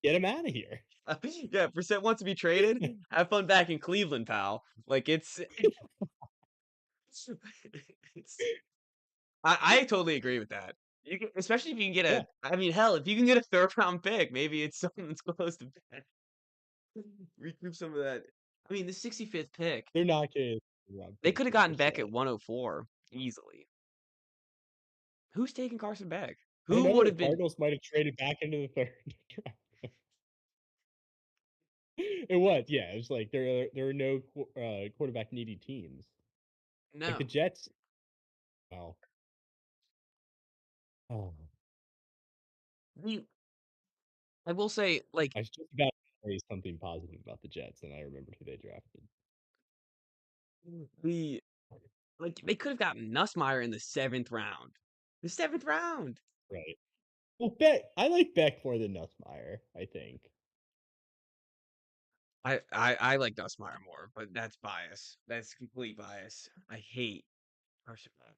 get him outta here. Yeah, Brissett wants to be traded. Have fun back in Cleveland, pal. Like it's I totally agree with that. You can, especially if you can get Yeah, a. I mean, hell, if you can get a third round pick, maybe it's something that's close to that. Recoup some of that. I mean, the 65th pick, they're not getting a round they pick could have for gotten Beck Brissett. at 104 easily. Who's taking Carson Beck? I don't Who know. would The have been? Cardinals might have traded back into the third. It was, yeah. It was like there are no quarterback needy teams. Like the No. Jets. Well, oh, The I will say, like I was just about to say something positive about the Jets, and I remembered who they drafted. the they could have gotten Nussmeier in the 7th round. The 7th round. Right. Well, Beck. I like Beck more than Nussmeier. I think. I like Nussmeier more, but that's bias. That's complete bias. I hate Carson Beck.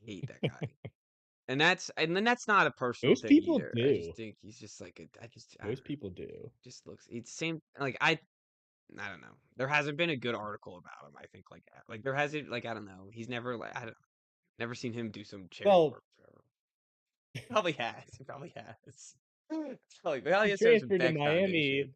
I hate that guy. And then that's not a personal Most thing people either. I just do. think he's just like a I don't Most know. people do. Just looks it's same like I don't know. There hasn't been a good article about him, I think like there hasn't like I don't know. He's never like I don't know. Never seen him do some charity Well, work. Probably has. He probably has. Probably he has started some transferred to Beck Miami Foundation.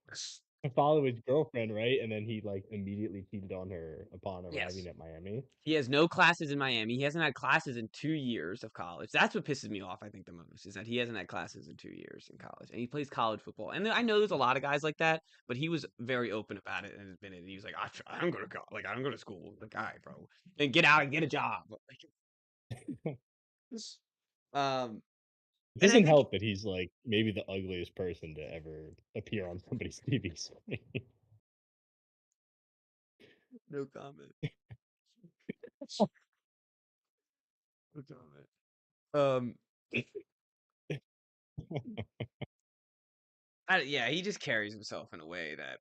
to follow his girlfriend, right? And then he like immediately cheated on her upon arriving Yes. at Miami. He has no classes in Miami. He hasn't had classes in 2 years of college. That's what pisses me off, I think, the most, is that he hasn't had classes in 2 years in college, and he plays college football. And I know there's a lot of guys like that, but he was very open about it and admitted he was like, I'm gonna go, like I'm going to school, like, all right, bro, and get out and get a job. Um, It and I doesn't think help that he's like maybe the ugliest person to ever appear on somebody's TV screen. no comment. No comment. Um, yeah, he just carries himself in a way that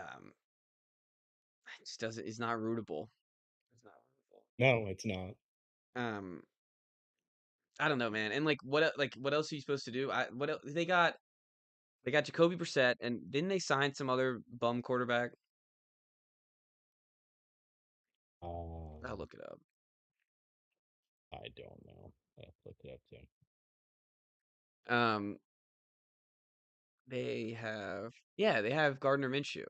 um just doesn't is not rootable. It's not No, it's not. rootable. I don't know, man. And like what else are you supposed to do? What else, they got Jacoby Brissett, and didn't they sign some other bum quarterback? I'll Um, look it up. I don't know. I have to look it up too. Um, they have Gardner Minshew.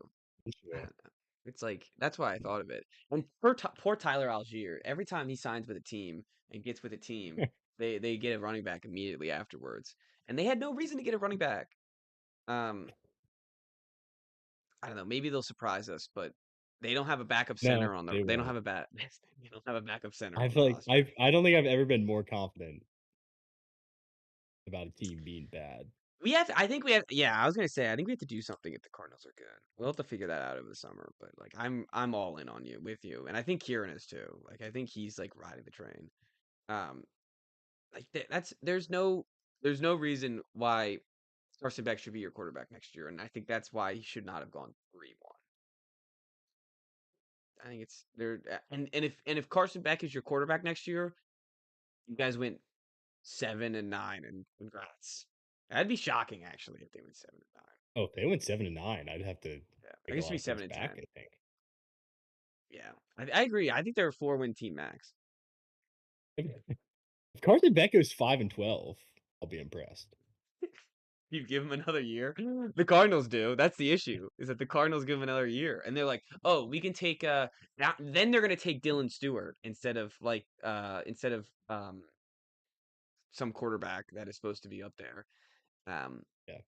I Sure. don't know. It's like that's why I thought of it. And poor Tyler Algier. Every time he signs with a team and gets with a team, they get a running back immediately afterwards, and they had no reason to get a running back. Um, I don't know. Maybe they'll surprise us, but they don't have a backup No, center on the. they They don't have won't. a bat. They don't have a backup center I on the feel like roster. I don't think I've ever been more confident about a team being bad. We have. I think we have. Yeah, I was gonna say. I think we have to do something if the Cardinals are good. We'll have to figure that out over the summer. But like, I'm all in on you with you, and I think Kieran is too. Like, I think he's like riding the train. Um, like there's no reason why Carson Beck should be your quarterback next year, and I think that's why he should not have gone 3-1. I think it's there, and if Carson Beck is your quarterback next year, you guys went 7-9, and congrats. That'd be shocking actually if they went 7-9. Oh, if they went 7-9, I'd have to Yeah, I take a guess it'd lot be of things seven and back, ten. I think. Yeah, I agree. I think they're a 4-win team max. If Carson Beck goes 5-12, I'll be impressed. You give them another year. The Cardinals do. That's the issue. Is that the Cardinals give him another year, and they're like, oh, we can take now. Then they're gonna take Dylan Stewart instead of some quarterback that is supposed to be up there. Um, Yeah.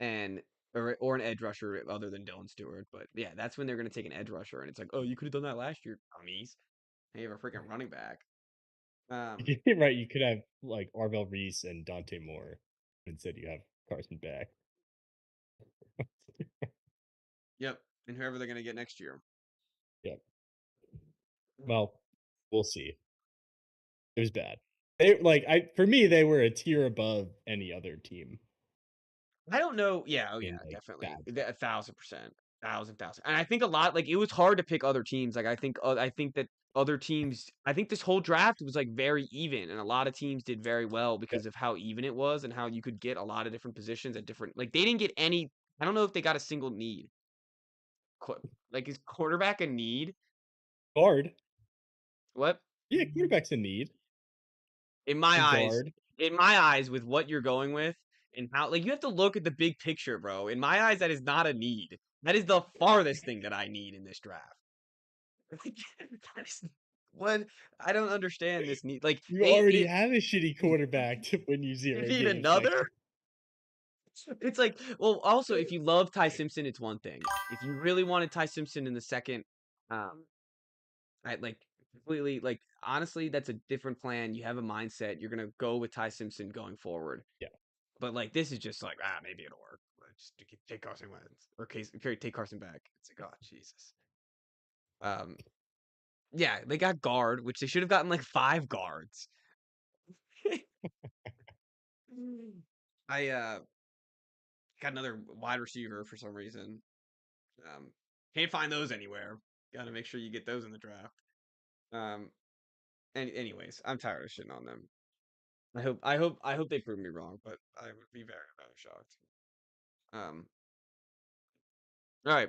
and or an edge rusher other than Dylan Stewart. But yeah, that's when they're gonna take an edge rusher, and it's like, oh, you could have done that last year, dummies. And you have a freaking running back. Um, Right, you could have, like, Arvell Reese and Dante Moore. Instead, you have Carson Beck. yep, and whoever they're gonna get next year. Yep. Well, we'll see. It was bad. They like, I for me, they were a tier above any other team I don't know. Yeah, oh yeah, in, like, definitely, bad stuff. 1,000%, thousand. And I think a lot like it was hard to pick other teams. Like I think that other teams. I think this whole draft was like very even, and a lot of teams did very well Yeah. because of how even it was and how you could get a lot of different positions at different. Like they didn't get any. I don't know if they got a single need. Like is quarterback a need? Guard. What? Yeah, quarterback's a need. In my A eyes, guard. in my eyes, with what you're going with and how like, you have to look at the big picture, bro. In my eyes, that is not a need. That is the farthest thing that I need in this draft. Like, that is what I don't understand this need. Like, You they already it have a shitty quarterback to win you you 0 need games next another? year. It's like, well, also, if you love Ty Simpson, it's one thing. If you really wanted Ty Simpson in the second, um, I like completely like honestly, that's a different plan. You have a mindset. You're gonna go with Ty Simpson going forward. Yeah. But like this is just like maybe it'll work. Just to take Carson Wentz or take Carson back. It's like oh Jesus. Um, yeah, they got guard, which they should have gotten like 5 guards. I got another wide receiver for some reason. Um, can't find those anywhere. Got to make sure you get those in the draft. Um, and anyways, I'm tired of shitting on them. I hope they prove me wrong, but I would be very, very shocked. Um, all right,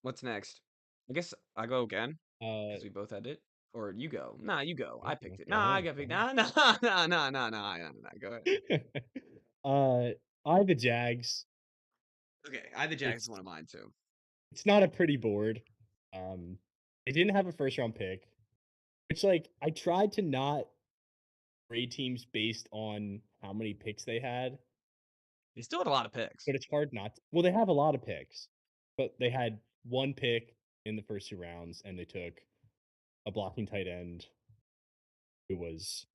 what's next? I guess I go again Uh, because we both had it, or you go. Nah, you go. I picked it. go Nah, I ahead. got Go picked. Nah, nah, nah, nah, nah, nah, nah, nah. Go ahead. ahead. I have the Jags. Okay, I the Jags is It's one of mine too. it's not a pretty board. Um, they didn't have a first round pick, which like I tried to not grade teams based on how many picks they had, They still had a lot of picks. but it's hard not to, well, they have a lot of picks, but they had one pick in the first 2 rounds, and they took a blocking tight end who was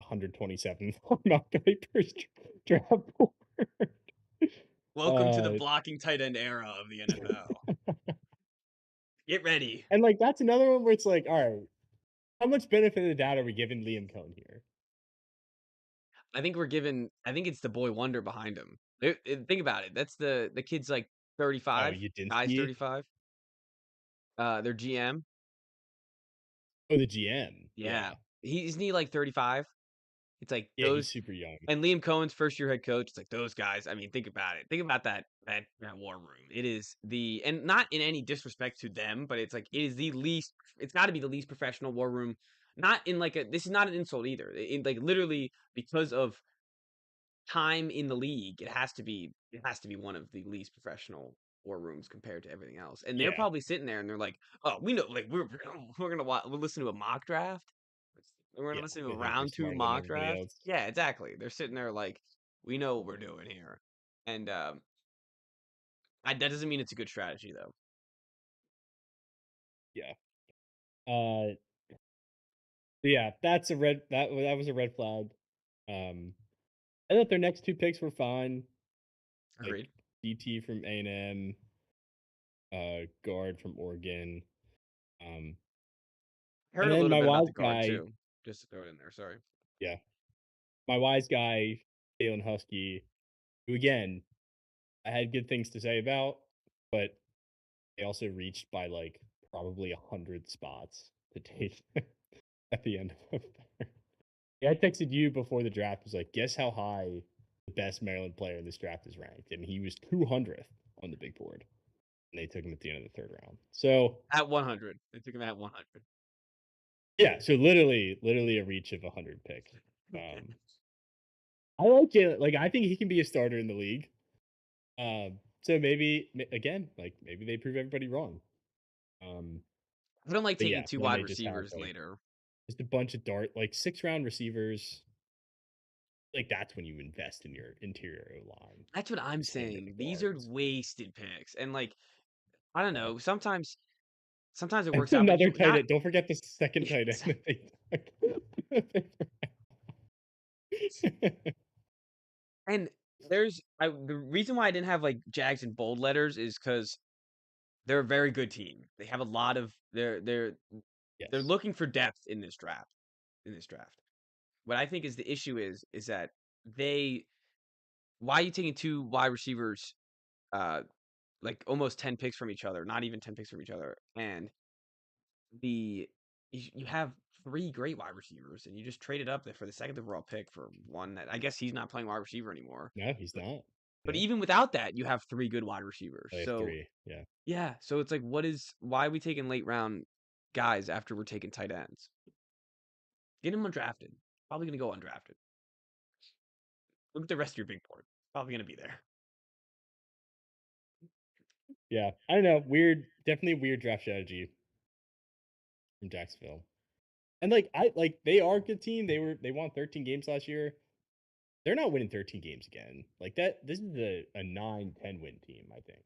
127th on Mount Viper's draft board. Welcome to the Uh, blocking tight end era of the NFL. Get ready. and like that's another one where it's like, all right, how much benefit of the doubt are we giving Liam Cohn here? I think it's the boy wonder behind him. Think about it. That's the kid's like Oh, 35. Guy's Udinski? 35. Their GM. Oh, the GM. Yeah. Yeah. Isn't he like 35? It's like Yeah, he's those super young. and Liam Cohen's first year head coach. It's like those guys. I mean, think about it. Think about that war room. It is and not in any disrespect to them, but it's like it is the least. It's got to be the least professional war room. Not in like a. This is not an insult either. In like literally because of time in the league, it has to be one of the least professional war rooms compared to everything else. And they're Yeah. probably sitting there and they're like, "Oh, we know like we're gonna we'll listen to a mock draft. We're gonna Yeah. listen to a They think they're round 2 smarter than mock everybody draft." else. Yeah, exactly. They're sitting there like, "We know what we're doing here." And that doesn't mean it's a good strategy though. Yeah. Uh yeah, that's a red that was a red flag. I thought their next 2 picks were fine. Like Agreed. DT from A&M, guard from Oregon. Um, I and heard a then little my bit about wise the guard guy, too. Just to throw it in there. Sorry. yeah, my wise guy, Jalen Husky, who again I had good things to say about, but they also reached by like probably 100 spots to take at the end of there. Yeah, I texted you before the draft. Was like, guess how high the best Maryland player in this draft is ranked, and he was 200th on the big board, and they took him at the end of the 3rd round. So At 100. They took him at 100. yeah, so literally a reach of 100 pick. I like Jalen. Like, I think he can be a starter in the league. So maybe again, like maybe they prove everybody wrong. Um, I don't like but taking yeah, two then wide they just have receivers like later. just a bunch of like 6th round receivers. Like that's when you invest in your interior line. That's what I'm Is him in the saying. These are guards. wasted picks. And like I don't Yeah. know, sometimes it It's works out, but another you tight not end. Don't forget the second tight end that they took. and the reason why I didn't have like Jags in bold letters is because they're a very good team. They have a lot of they're Yes. looking for depth in this draft. In this draft. What I think is the issue is that they why are you taking 2 wide receivers like almost 10 picks from each other, not even 10 picks from each other, and the you have 3 great wide receivers, and you just traded up there for the second overall pick for one that I guess he's not playing wide receiver anymore. No, he's But not. but Yeah. even without that, you have 3 good wide receivers. I have So 3. Yeah. yeah, so it's like, why are we taking late round guys after we're taking tight ends? Get him undrafted. Probably gonna go undrafted. Look at the rest of your big board. Probably gonna be there. Yeah, I don't know. Weird, definitely weird draft strategy from Jacksonville. And like they are a good team. They won 13 games last year. They're not winning 13 games again. Like that. This is a 9-10 win team. I think.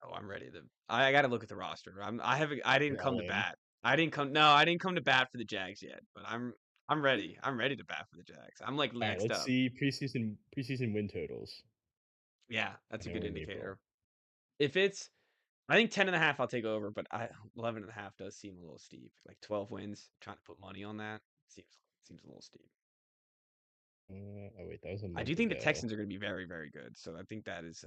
Oh, I'm ready to. I got to look at the roster. I haven't. I didn't You're come all to in. bat. I didn't come. No, I didn't come to bat for the Jags yet. But I'm ready. I'm ready to bat for the Jags. I'm like All right, next let's up. see preseason win totals. Yeah, I that's a know good we're in April. indicator. If it's, I think 10.5, I'll take over. But 11.5 does seem a little steep. Like 12 wins. Trying to put money on that seems a little steep. Oh wait, that was a I do month think the ago. Texans are going to be very, very good. So I think that is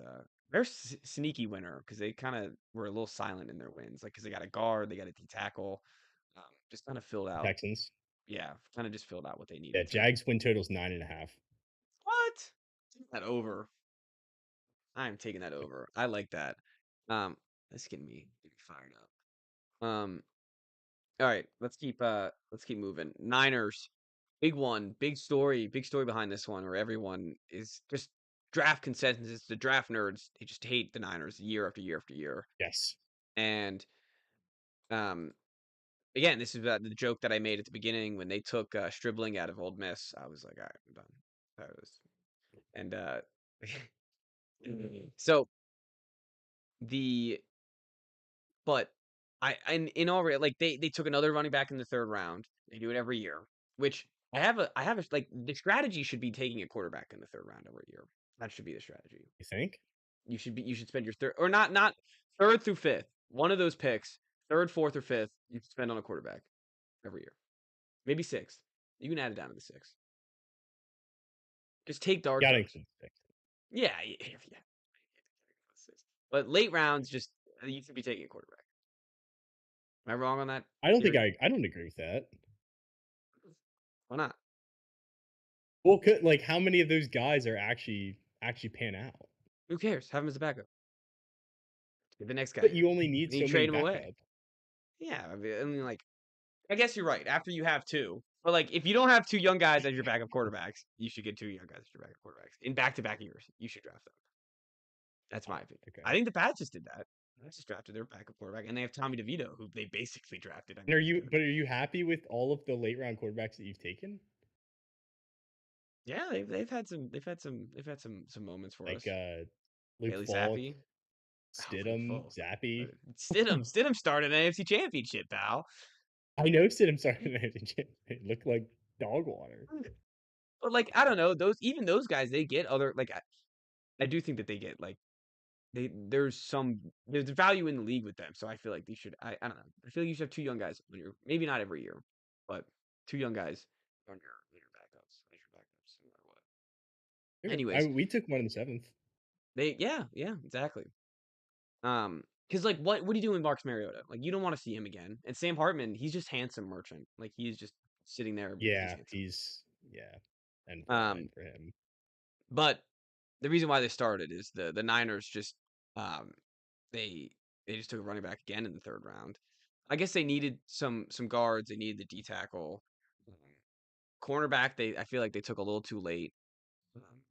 they're sneaky winner because they kind of were a little silent in their wins, like because they got a guard, they got a D tackle, just kind of filled out. Texans. Yeah, kind of just filled out what they Yeah, needed to. Jags win totals 9.5. What? Take that over. I'm taking that over. I like that. Um, that's getting me fired up. All right, let's keep moving. Niners, big story behind this one, where everyone is just draft consensus. The draft nerds, they just hate the Niners year after year after year. Yes. And um, again, this is about the joke that I made at the beginning when they took Stribling out of Old Miss. I was like, all right, I'm done. That was, and so the but and in all like they took another running back in the third round. They do it every year, which I have a like the strategy should be taking a quarterback in the third round every year. That should be the strategy. You think? You should spend your third or not third through fifth. One of those picks, third, fourth, or fifth, you spend on a quarterback every year. Maybe sixth. You can add it down to the sixth. Just take dart Gotta throws. include the picks. Yeah, yeah. But late rounds, just you should be taking a quarterback. Am I wrong on that I don't think theory? I don't agree with that. Why not? Well, like how many of those guys are actually pan out? Who cares? Have him as a backup. Get the next guy But in. you only need And you so many trade him away. backup. Yeah, I mean, like, I guess you're right. After you have two, but like, if you don't have two young guys as your backup quarterbacks, you should get two young guys as your backup quarterbacks in back-to-back years. You should draft them. That's my opinion. I Okay. think the Pats just did that. They just drafted their backup quarterback, and they have Tommy DeVito, who they basically drafted. I And mean, he's good. are you happy with all of the late round quarterbacks that you've taken? Yeah, they've had some moments for Like us. Luke Bailey Falk, Zappi, oh, Luke Stidham, Falk. Zappy. Stidham started an AFC Championship, pal. I know Stidham started it looked like dog water. But like, I don't know, those guys, they get other like I do think that they get like there's value in the league with them. So I feel like they should I don't know. I feel like you should have two young guys when you're maybe not every year, but two young guys on your backups, as your backups, no matter what. Sure. Anyways, We took one in the seventh. they yeah, exactly. Because like what do you do with Marcus Mariota? Like you don't want to see him again. And Sam Hartman, he's just handsome merchant. Like he's just sitting there because he's Yeah, handsome. he's yeah. End of the line Um, for him. but the reason why they started is the Niners just um they they just took a running back again in the third round. I guess they needed some guards. They needed the D tackle, um, cornerback. I feel like they took a little too late.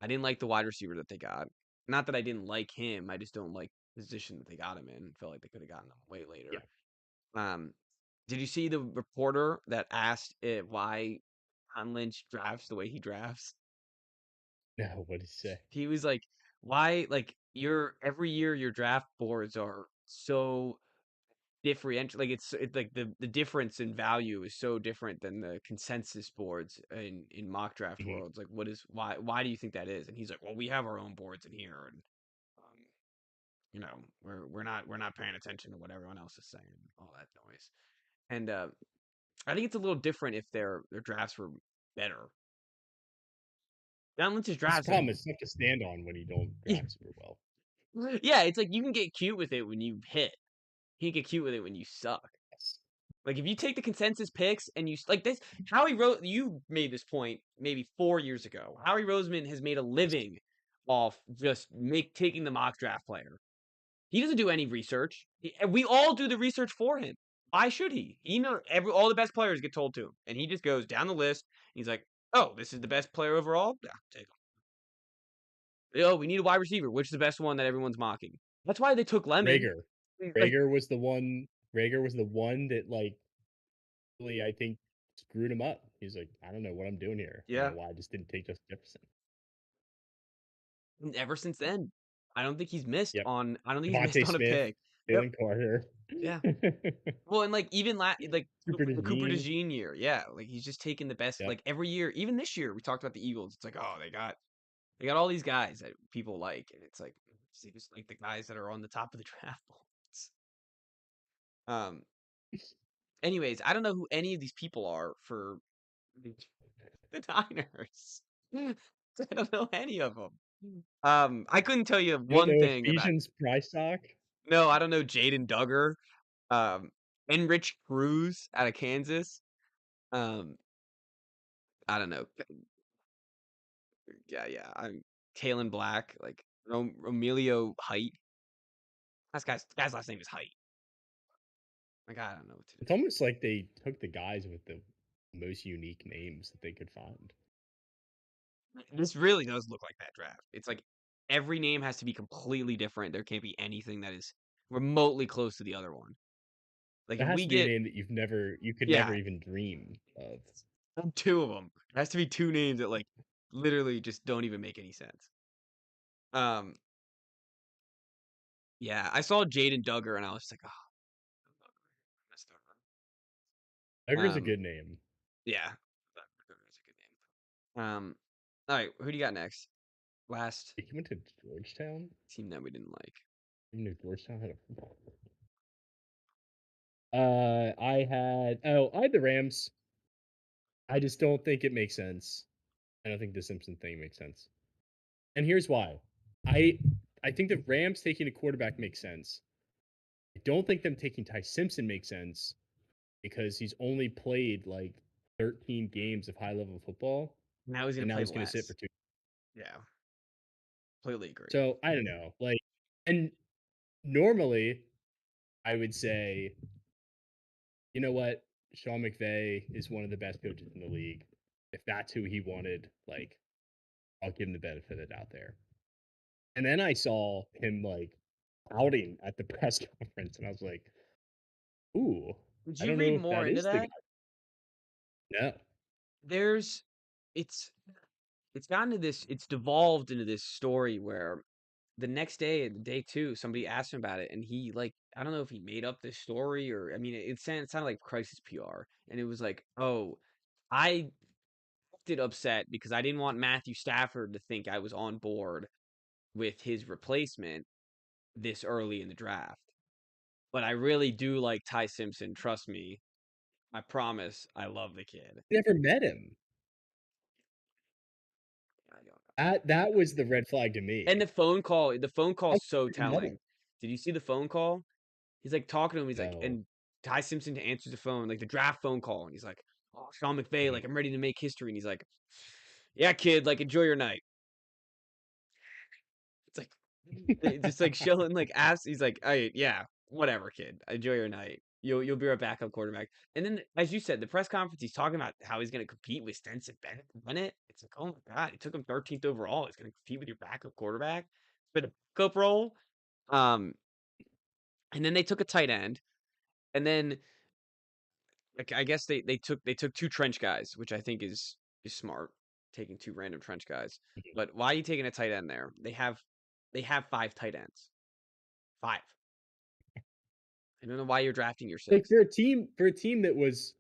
I didn't like the wide receiver that they got. Not that I didn't like him. I just don't like the position that they got him in. Felt like they could have gotten him way Yeah. later. Um, did you see the reporter that asked why Con Lynch drafts the way he drafts? No, what did he say? He was like, "Why? Like your every year your draft boards are so differential. Like it's like the difference in value is so different than the consensus boards in mock draft Mhm. worlds. Like what is why do you think that is?" And he's like, "Well, we have our own boards in here, and um, you know we're not paying attention to what everyone else is saying, all that noise." And I think it's a little different if their drafts were better. John Lynch's That's the drafts, like problem. It's tough to stand on when you don't draft super well. yeah, it's like you can get cute with it when you hit. You can get cute with it when you suck. Yes. Like if you take the consensus picks and you like this, Howie wrote you made this point maybe 4 years ago. Howie Roseman has made a living off just make taking the mock draft player. He doesn't do any research. We all do the research for him. Why should he? He know all the best players get told to him, and he just goes down the list. He's like, Oh, this is the best player overall? Yeah, take him. Oh, we need a wide receiver. Which is the best one that everyone's mocking? That's why they took Lemon. Rager. Like, Rager was the one that, like, really, I think, screwed him up. He's like, "I don't know what I'm doing here. I don't yeah. know why I just didn't take Justin Jefferson." And ever since then, I don't think he's missed Yep. on. I don't think he's missed Devontae on a Smith, pick. Yep. Jalen Carter, Yeah. Well, and like even like Cooper The Cooper DeJean. DeJean year, yeah, like he's just taking the best. Yep. Like every year, even this year, we talked about the Eagles. It's like, oh, they got all these guys that people like, and it's like it's just like the guys that are on the top of the draft boards. Um. Anyways, I don't know who any of these people are for the, the Niners. I don't know any of them. I couldn't tell you You don't one know thing about. Ephesians Prysock? No, I don't know Jaden Duggar. Um, Enrich Cruz out of Kansas. Um, I don't know. Yeah, yeah. I'm Kalen Black, like Romelio Height. Guy's last name is Height. Like I don't know what to do. It's almost like they took the guys with the most unique names that they could find. This really does look like that draft. It's like every name has to be completely different. There can't be anything that is remotely close to the other one. Like It if has we to be a get, name that you could never yeah, even dream of. two of them. It has to be two names that like literally just don't even make any sense. Um, yeah, I saw Jaden Duggar and I was like, oh, messed up. Edgar's a good name. Yeah, Duggar's a good name. All right, who do you got next? Last He went to Georgetown. team that we didn't like. Even knew Georgetown had a football. I had the Rams. I just don't think it makes sense. I don't think the Simpson thing makes sense. And here's why. I I think the Rams taking a quarterback makes sense. I don't think them taking Ty Simpson makes sense because he's only played like 13 games of high level football, Now he's gonna and now play he's going to sit for less. 2. Yeah, completely agree. So I don't know. Like, and normally I would say, you know what, Sean McVay is one of the best coaches in the league. If that's who he wanted, like, I'll give him the benefit of the doubt there. And then I saw him like outing at the press conference, and I was like, "Ooh, Did I you don't read know if more that into is the guy." that? No, There's, it's it's gotten to this. It's devolved into this story where the next day, day two, somebody asked him about it, and he like I don't know if he made up this story or I mean it sounded like crisis PR, and it was like, oh, I did upset because I didn't want Matthew Stafford to think I was on board with his replacement this early in the draft. But I really do like Ty Simpson. Trust me. I promise. I love the kid. never met him. I don't know. That was the red flag to And me. the phone call How is so could you met him? telling. Did you see the phone call? He's like talking to him. He's like, No. and Ty Simpson answers the phone, like the draft phone call, and he's like, "Oh, Sean McVay, Mhm. like I'm ready to make history." And he's like, "Yeah, kid, like enjoy your night." It's like just like showing like ass. He's like, "Hey, yeah, whatever, kid. Enjoy your night. You'll be our backup quarterback." And then, as you said, the press conference, he's talking about how he's going to compete with Stenson Bennett. It's like, oh my god, he took him 13th overall. He's going to compete with your backup quarterback. It's been a backup role. Um, and then they took a tight end, and then like, I guess they took two trench guys, which I think is smart, taking two random trench guys. But why are you taking a tight end there? They have five tight ends. Five. I don't know why you're drafting your Like, sixth. for a team that was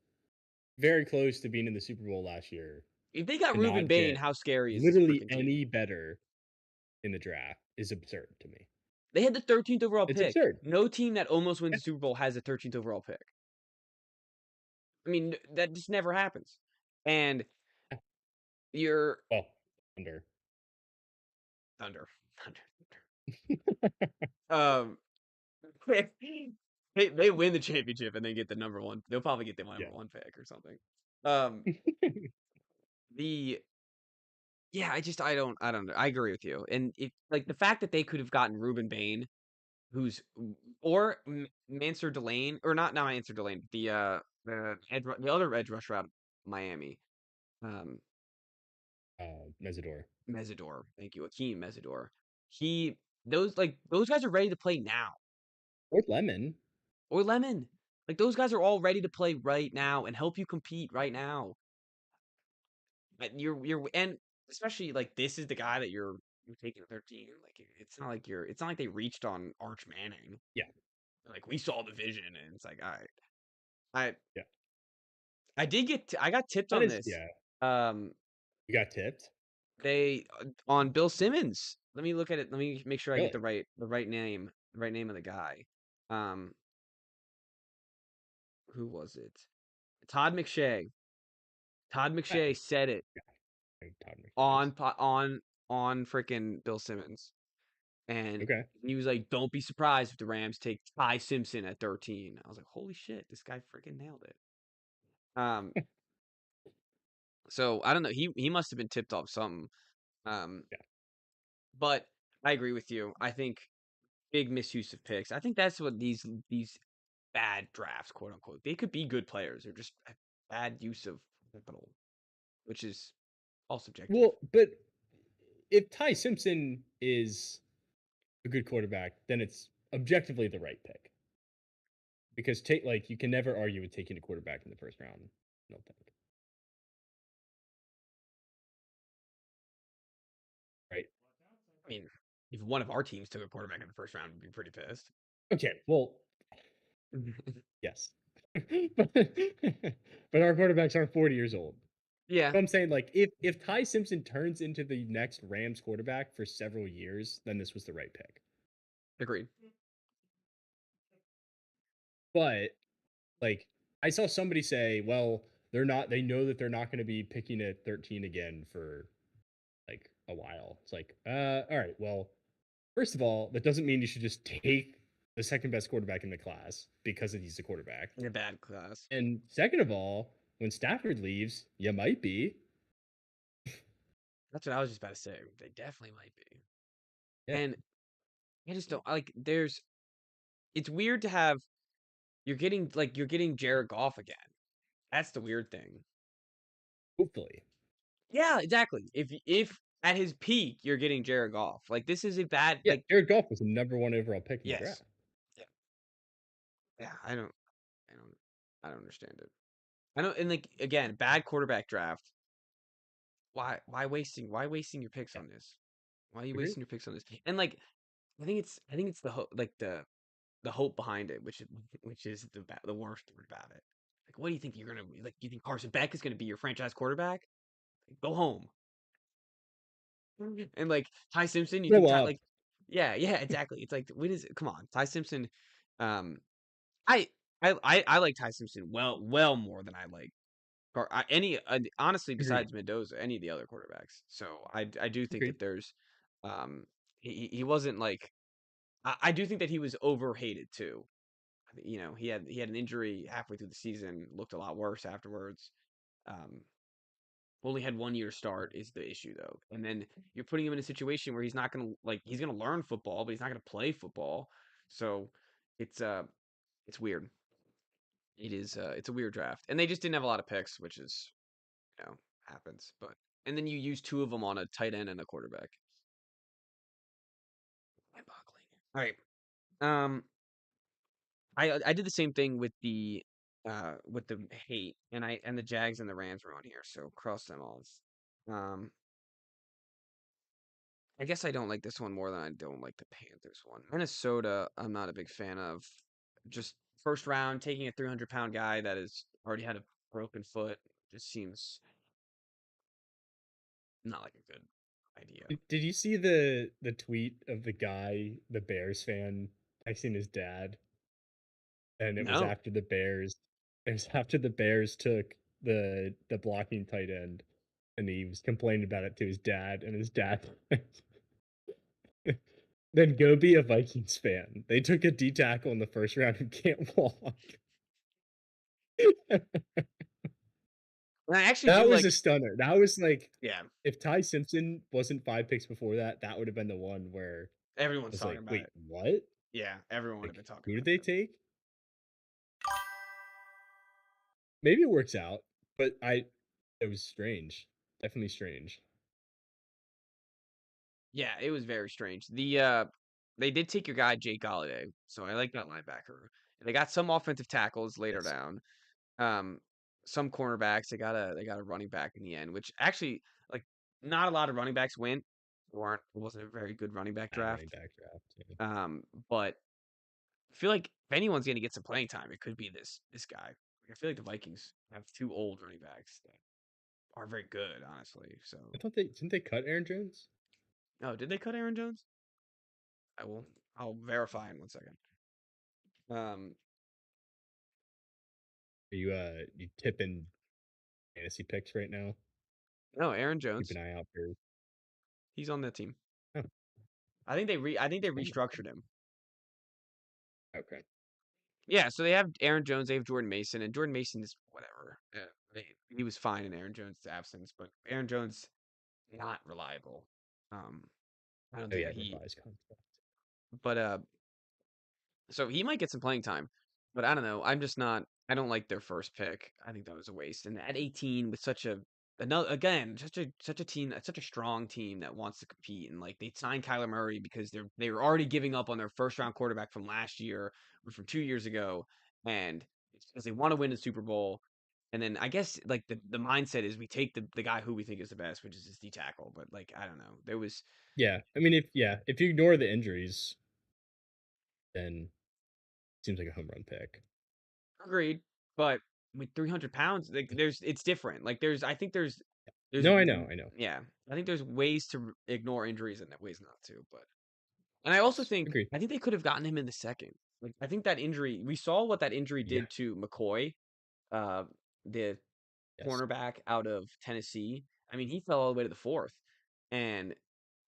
very close to being in the Super Bowl last year, If they got to Ruben not Bain, get how scary is this literally freaking team? any better in the draft is absurd to me. They had the 13th overall It's pick. absurd. No team that almost wins Yeah. the Super Bowl has a 13th overall pick. I mean, that just never happens. And you're Well, under. Thunder. Thunder. Um, they win the championship and then get the number one. They'll probably get the number Yeah. one pick or something. Um, the yeah, I don't know. I agree with you. And if like the fact that they could have gotten Ruben Bain, who's or Mansur Delane, or not Mansur Delane, the other edge rusher out of Miami. Um, Mesidor Mesidor. Thank you, Akeem Mesidor. He those guys are ready to play now. or Lemon. Or Lemon. Like those guys are all ready to play right now and help you compete right now. You're and especially like this is the guy that you're taking at 13. Like it's not like they reached on Arch Manning. Yeah, Like we saw the vision and it's like, all right. I yeah. I got tipped That on is, this. yeah. Um You got tipped. they on Bill Simmons. Let me look at it. Let me make sure I get Really? the right name of the guy. Um who was it? Todd McShay. Todd McShay said it Todd McShay's. on po- on freaking Bill Simmons. And Okay. he was like, "Don't be surprised if the Rams take Ty Simpson at 13." I was like, "Holy shit, this guy freaking nailed it." Um, so I don't know. He must have been tipped off something. Um, Yeah. but I agree with you. I think big misuse of picks. I think that's what these bad drafts, quote unquote, they could be good players. They're just a bad use of capital, which is all subjective. Well, but if Ty Simpson is a good quarterback, then it's objectively the right pick. Because take like you can never argue with taking a quarterback in the first round. I don't think. Right. I mean, if one of our teams took a quarterback in the first round, we'd be pretty pissed. Okay. Well, yes. but our quarterbacks aren't 40 years old. Yeah, So I'm saying like if Ty Simpson turns into the next Rams quarterback for several years, then this was the right pick. agreed. But like I saw somebody say, well, they know that they're not going to be picking at 13 again for like a while. It's like, all right, well, first of all, that doesn't mean you should just take the second best quarterback in the class because he's a quarterback. In a bad class. And second of all, when Stafford leaves, you might be. That's what I was just about to say. They definitely might be. Yeah, And I just don't like it's weird to have you're getting Jared Goff again. That's the weird thing. hopefully. Yeah, exactly. If at his peak you're getting Jared Goff. Like this is a bad Yeah, Jared Goff was the number one overall pick in the yes. draft. Yeah. Yeah, I don't I don't understand it. I don't and like again, bad quarterback draft. Why wasting your picks Yeah, on this? Why are you agreed. wasting your picks on this? And like I think it's the hope behind it, which is the worst part about it. Like, what do you think you're gonna like? You think Carson Beck is gonna be your franchise quarterback? Like, go home. And like Ty Simpson, you Grow think up. yeah, exactly. It's like what is it? Come on, Ty Simpson. Um, I I like Ty Simpson well more than I like honestly Agreed. besides Mendoza, any of the other quarterbacks. So I do think Agreed. that there's he wasn't like I do think that he was overhated too. You know, he had an injury halfway through the season, looked a lot worse afterwards. Um, only had 1 year start is the issue though, and then you're putting him in a situation where he's not gonna like he's gonna learn football, but he's not gonna play football. So it's uh it's weird. It's a weird draft, and they just didn't have a lot of picks, which is happens. But and then you use two of them on a tight end and a quarterback. Mind-boggling. All right. Um, I did the same thing with the hate and the Jags and the Rams were on here, so cross them off. Um I guess I don't like this one more than I don't like the Panthers one. Minnesota, I'm not a big fan of. Just first round taking a 300-pound guy that has already had a broken foot just seems not like a good idea. Did you see the tweet of the guy, the Bears fan, texting his dad? And it was No. after the Bears. It was after the Bears took the blocking tight end, and he was complaining about it to his dad, and his dad then go be a Vikings fan. They took a D tackle in the first round who can't walk. And I actually That do was like a stunner. That was like yeah, if Ty Simpson wasn't 5 picks before that, that would have been the one where I everyone's was talking like, about wait, it. what? Yeah, everyone would have Like, been talking who did about they that. take? Maybe it works out, but it was strange. Definitely strange. Yeah, it was very strange. They did take your guy Jake Galladay, so I like that linebacker. They got some offensive tackles later Yes. down. Um, some cornerbacks. They got a running back in the end, which actually like not a lot of running backs went. weren't It wasn't a very good running back Bad running draft. back draft. Yeah. But I feel like if anyone's gonna get some playing time, it could be this guy. I feel like the Vikings have two old running backs that are very good, honestly. So, I thought they didn't they cut Aaron Jones? oh, did they cut Aaron Jones? I will. I'll verify in 1 second. Um, Are you tipping fantasy picks right now? no, Aaron Keep an Jones. eye out for. He's on that team. Oh, I think they oh, restructured him. okay. Yeah, so they have Aaron Jones, they have Jordan Mason, and Jordan Mason is whatever. He was fine in Aaron Jones' absence, but Aaron Jones not reliable. Um, I don't Oh think yeah, that he. revised contract. But so he might get some playing time, but I don't know. I'm just not. I don't like their first pick. I think that was a waste. And at 18, with such a another again, such a team, such a strong team that wants to compete, and like they signed Kyler Murray because they were already giving up on their first round quarterback from last year or from 2 years ago, and it's because they want to win the Super Bowl. And then I guess like the mindset is we take the guy who we think is the best, which is his D tackle. But like I don't know, there was Yeah, I mean, if you ignore the injuries, then it seems like a home run pick. agreed, but with 300 pounds, like it's different. Like there's No, I know. yeah, I think there's ways to ignore injuries and ways not to. But and I also Yes, think agreed. I think they could have gotten him in the second. Like I think that injury, we saw what that injury Yeah, did to McCoy, uh, the yes. cornerback out of Tennessee. I mean, he fell all the way to the fourth, and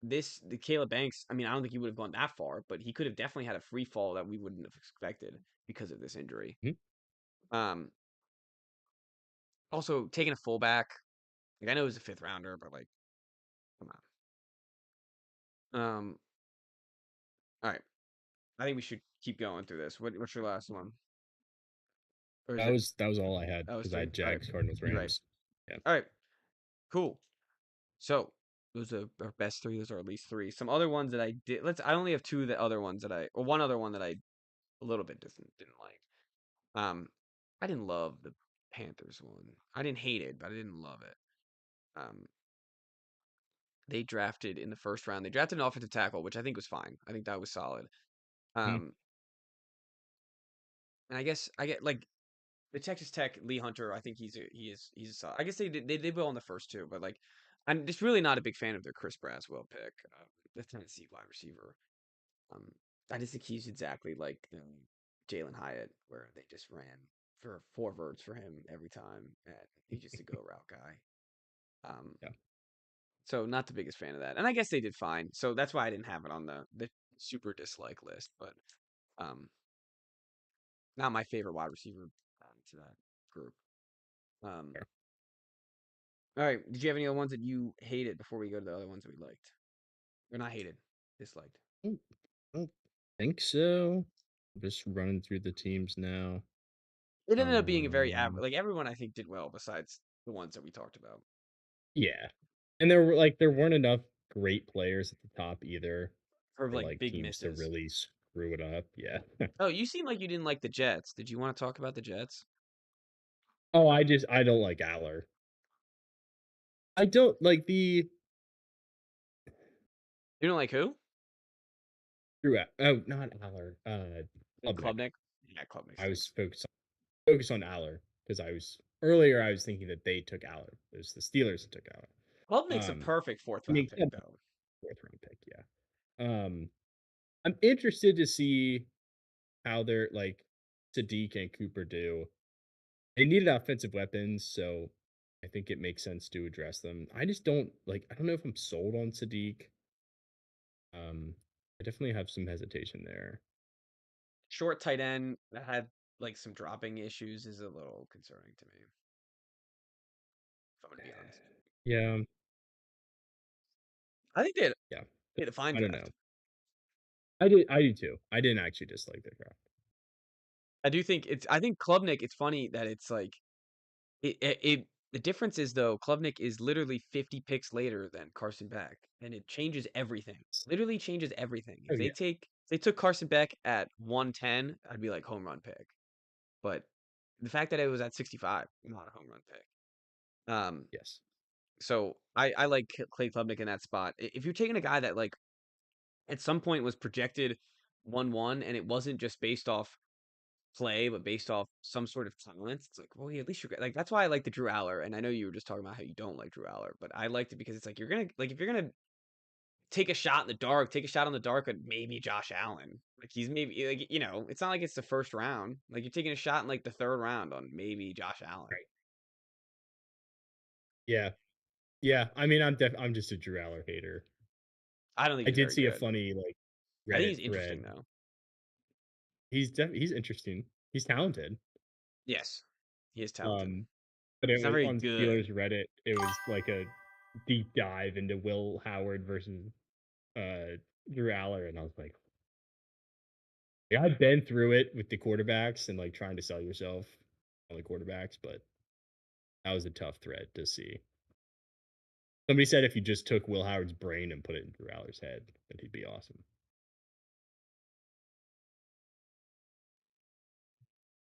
the Caleb Banks. I mean, I don't think he would have gone that far, but he could have definitely had a free fall that we wouldn't have expected because of this injury. Mhm. Um, Also, taking a fullback, like I know it was a fifth rounder, but like, come on. All right. I think we should keep going through this. What's your last one? Or is it? That was all I had That was because I three. had All right. Jags, Cardinals, You're right. Rams. Yeah. All right. Cool. So those are our best three. Those are at least three. Some other ones that I did. I only have two. The other ones that or one other one that I a little bit didn't like. Um, I didn't love the Panthers one. I didn't hate it, but I didn't love it. Um, they drafted in the first round. They drafted an offensive tackle, which I think was fine. I think that was solid. Mhm. Um, And I guess I get like the Texas Tech Lee Hunter. I think he's a solid. I guess they did well in the first two, but like I'm just really not a big fan of their Chris Braswell pick, the Tennessee wide receiver. Um, I just think he's exactly like Jalen Hyatt, where they just ran for four verts for him every time, and he's just a go route guy. Um, Yeah. so not the biggest fan of that, and I guess they did fine. So that's why I didn't have it on the super dislike list, but um, not my favorite wide receiver to that group. Um, Fair. all right. Did you have any other ones that you hated before we go to the other ones that we liked? Or not hated, disliked. Mm, I don't think so. Just running through the teams now. It ended up being a very average. Um, Like everyone, I think did well besides the ones that we talked about. yeah, and there weren't enough great players at the top either Or for like like big teams to misses. really screw it up. Yeah. Oh, you seem like you didn't like the Jets. Did you want to talk about the Jets? Oh, I don't like Aller. I don't like the You don't like who? Oh, not Aller. Like Klubnik. Klubnik? Yeah, Klubnik I was stinks. focused on Aller because I was thinking that they took Aller. It was the Steelers that took Aller. Klubnik's a perfect fourth I round mean, pick, though. fourth round pick, yeah. I'm interested to see how they're like Sadiq and Cooper do. They needed offensive weapons, so I think it makes sense to address them. I just don't like. I don't know if I'm sold on Sadiq. I definitely have some hesitation there. Short tight end that had like some dropping issues is a little concerning to me, if I'm gonna be honest. Yeah, I think yeah. they had a fine I don't know. draft. I do too. I didn't actually dislike the draft. I do think I think Klubnik, it's funny that it's like it The difference is though, Klubnik is literally 50 picks later than Carson Beck, and it changes everything. Literally changes everything. Oh yeah, If they took Carson Beck at 110, I'd be like home run pick. But the fact that it was at 65, not a home run pick. Um, yes. so I like Clay Klubnik in that spot. If you're taking a guy that like at some point was projected 1-1 and it wasn't just based off play, but based off some sort of talent. It's like, well, yeah, at least you're like that's why I like the Drew Aller. And I know you were just talking about how you don't like Drew Aller, but I liked it because it's like you're gonna like if you're gonna take a shot in the dark, take a shot on the dark at maybe Josh Allen. Like he's maybe like it's not like it's the first round. Like you're taking a shot in like the third round on maybe Josh Allen. Right. Yeah. Yeah. I mean, I'm just a Drew Aller hater. I don't think I he's did very see a good. funny like I think Reddit he's interesting thread. though. He's interesting. He's talented. Yes, he is talented. Um, but it He's not was very on good. Steelers Reddit. It was like a deep dive into Will Howard versus uh Drew Aller, and I was like, yeah, I've been through it with the quarterbacks and like trying to sell yourself on the quarterbacks, but that was a tough thread to see. Somebody said if you just took Will Howard's brain and put it in Drew Aller's head, then he'd be awesome.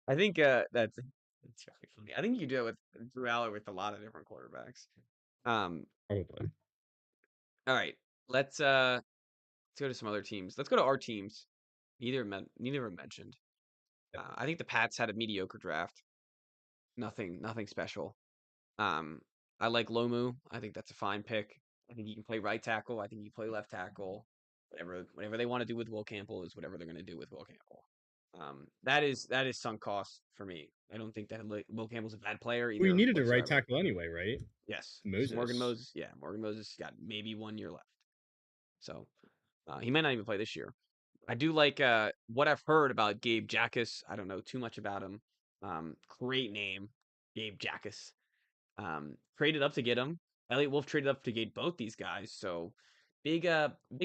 I think that's very funny. I think you do it with Drew Aller with a lot of different quarterbacks. Um, Probably. all right, let's let's go to some other teams. Let's go to our teams. Neither were mentioned. I think the Pats had a mediocre draft. Nothing special. Um, I like Lomu. I think that's a fine pick. I think he can play right tackle. I think he can play left tackle. Whatever they want to do with Will Campbell is whatever they're going to do with Will Campbell. That is sunk cost for me. I don't think that Will Campbell's a bad player We either needed a right whatsoever. tackle anyway, right? Yes, because Morgan Moses. Moses, yeah, Morgan Moses got maybe 1 year left, so he might not even play this year. I do like what I've heard about Gabe Jackus. I don't know too much about him. Great name, Gabe Jackus. Traded up to get him. Elliot Wolf traded up to get both these guys. So big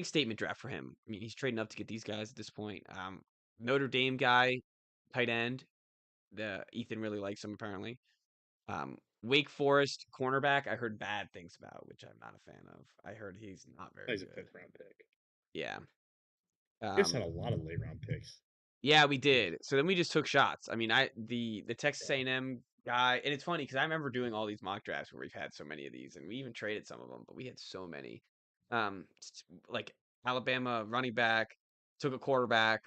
statement draft for him. I mean, he's trading up to get these guys at this point. Notre Dame guy, tight end. The Ethan really likes him apparently. Wake Forest cornerback. I heard bad things about, which I'm not a fan of. I heard he's not very He's a good. fifth round pick. Yeah. We just had Um, a lot of late round picks. Yeah, we did. So then we just took shots. I mean, the Texas Yeah. A&M guy, and it's funny because I remember doing all these mock drafts where we've had so many of these, and we even traded some of them, but we had so many. Like Alabama running back, took a quarterback.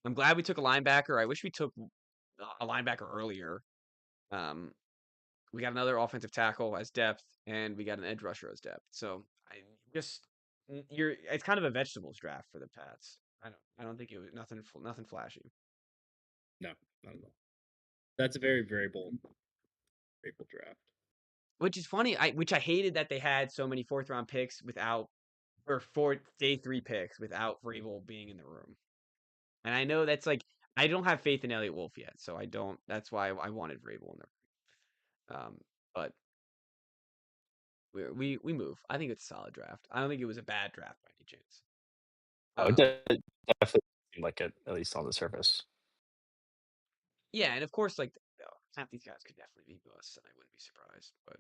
I'm glad we took a linebacker. I wish we took a linebacker earlier. Um, we got another offensive tackle as depth, and we got an edge rusher as depth. So I just it's kind of a vegetables draft for the Pats. I don't think it was nothing flashy. No, not at all. That's a very bold draft. Which is funny. I hated that they had so many fourth round picks without or four day three picks without Vrabel being in the room. And I know that's like I don't have faith in Elliot Wolf yet, so I don't. That's why I wanted Vrabel in there. But we move. I think it's a solid draft. I don't think it was a bad draft by any chance. Oh, it Um, definitely seemed like it, at least on the surface. yeah, and of course, like half these guys could definitely be busts, and I wouldn't be surprised. But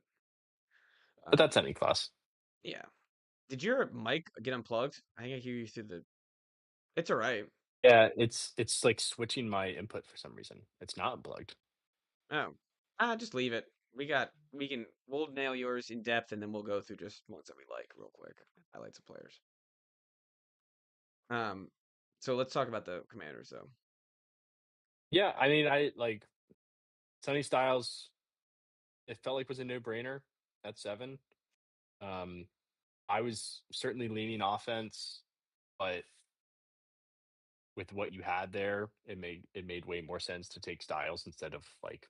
But that's um, any class. yeah. Did your mic get unplugged? I think I hear you through the. It's all right. Yeah, it's like switching my input for some reason. It's not unplugged. Oh, just leave it. We'll nail yours in depth, and then we'll go through just ones that we like real quick. Highlights of players. Um, so let's talk about the Commanders, though. Yeah, I mean, I like Sonny Styles. It felt like was a no brainer at 7. Um, I was certainly leaning offense, but with what you had there, it made way more sense to take Styles instead of like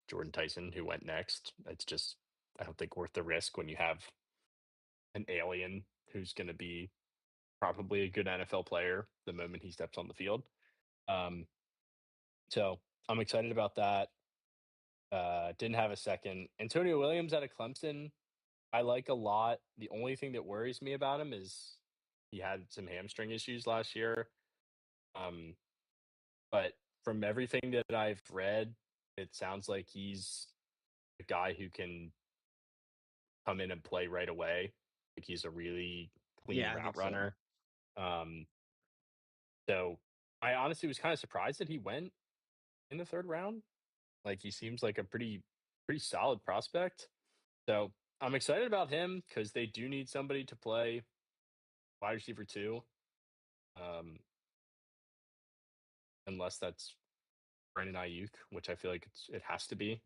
Jordan Tyson, who went next. It's just I don't think worth the risk when you have an alien who's going to be probably a good NFL player the moment he steps on the field. Um, so I'm excited about that. Didn't have a second. Antonio Williams out of Clemson, I like a lot. The only thing that worries me about him is he had some hamstring issues last year. Um, but from everything that I've read, it sounds like he's a guy who can come in and play right away. Like he's a really clean Yeah, I route think so. runner. Um, so I honestly was kind of surprised that he went in the third round. Like he seems like a pretty solid prospect. So I'm excited about him because they do need somebody to play wide receiver too. Um, unless that's Brandon Ayuk, which I feel like it has to be.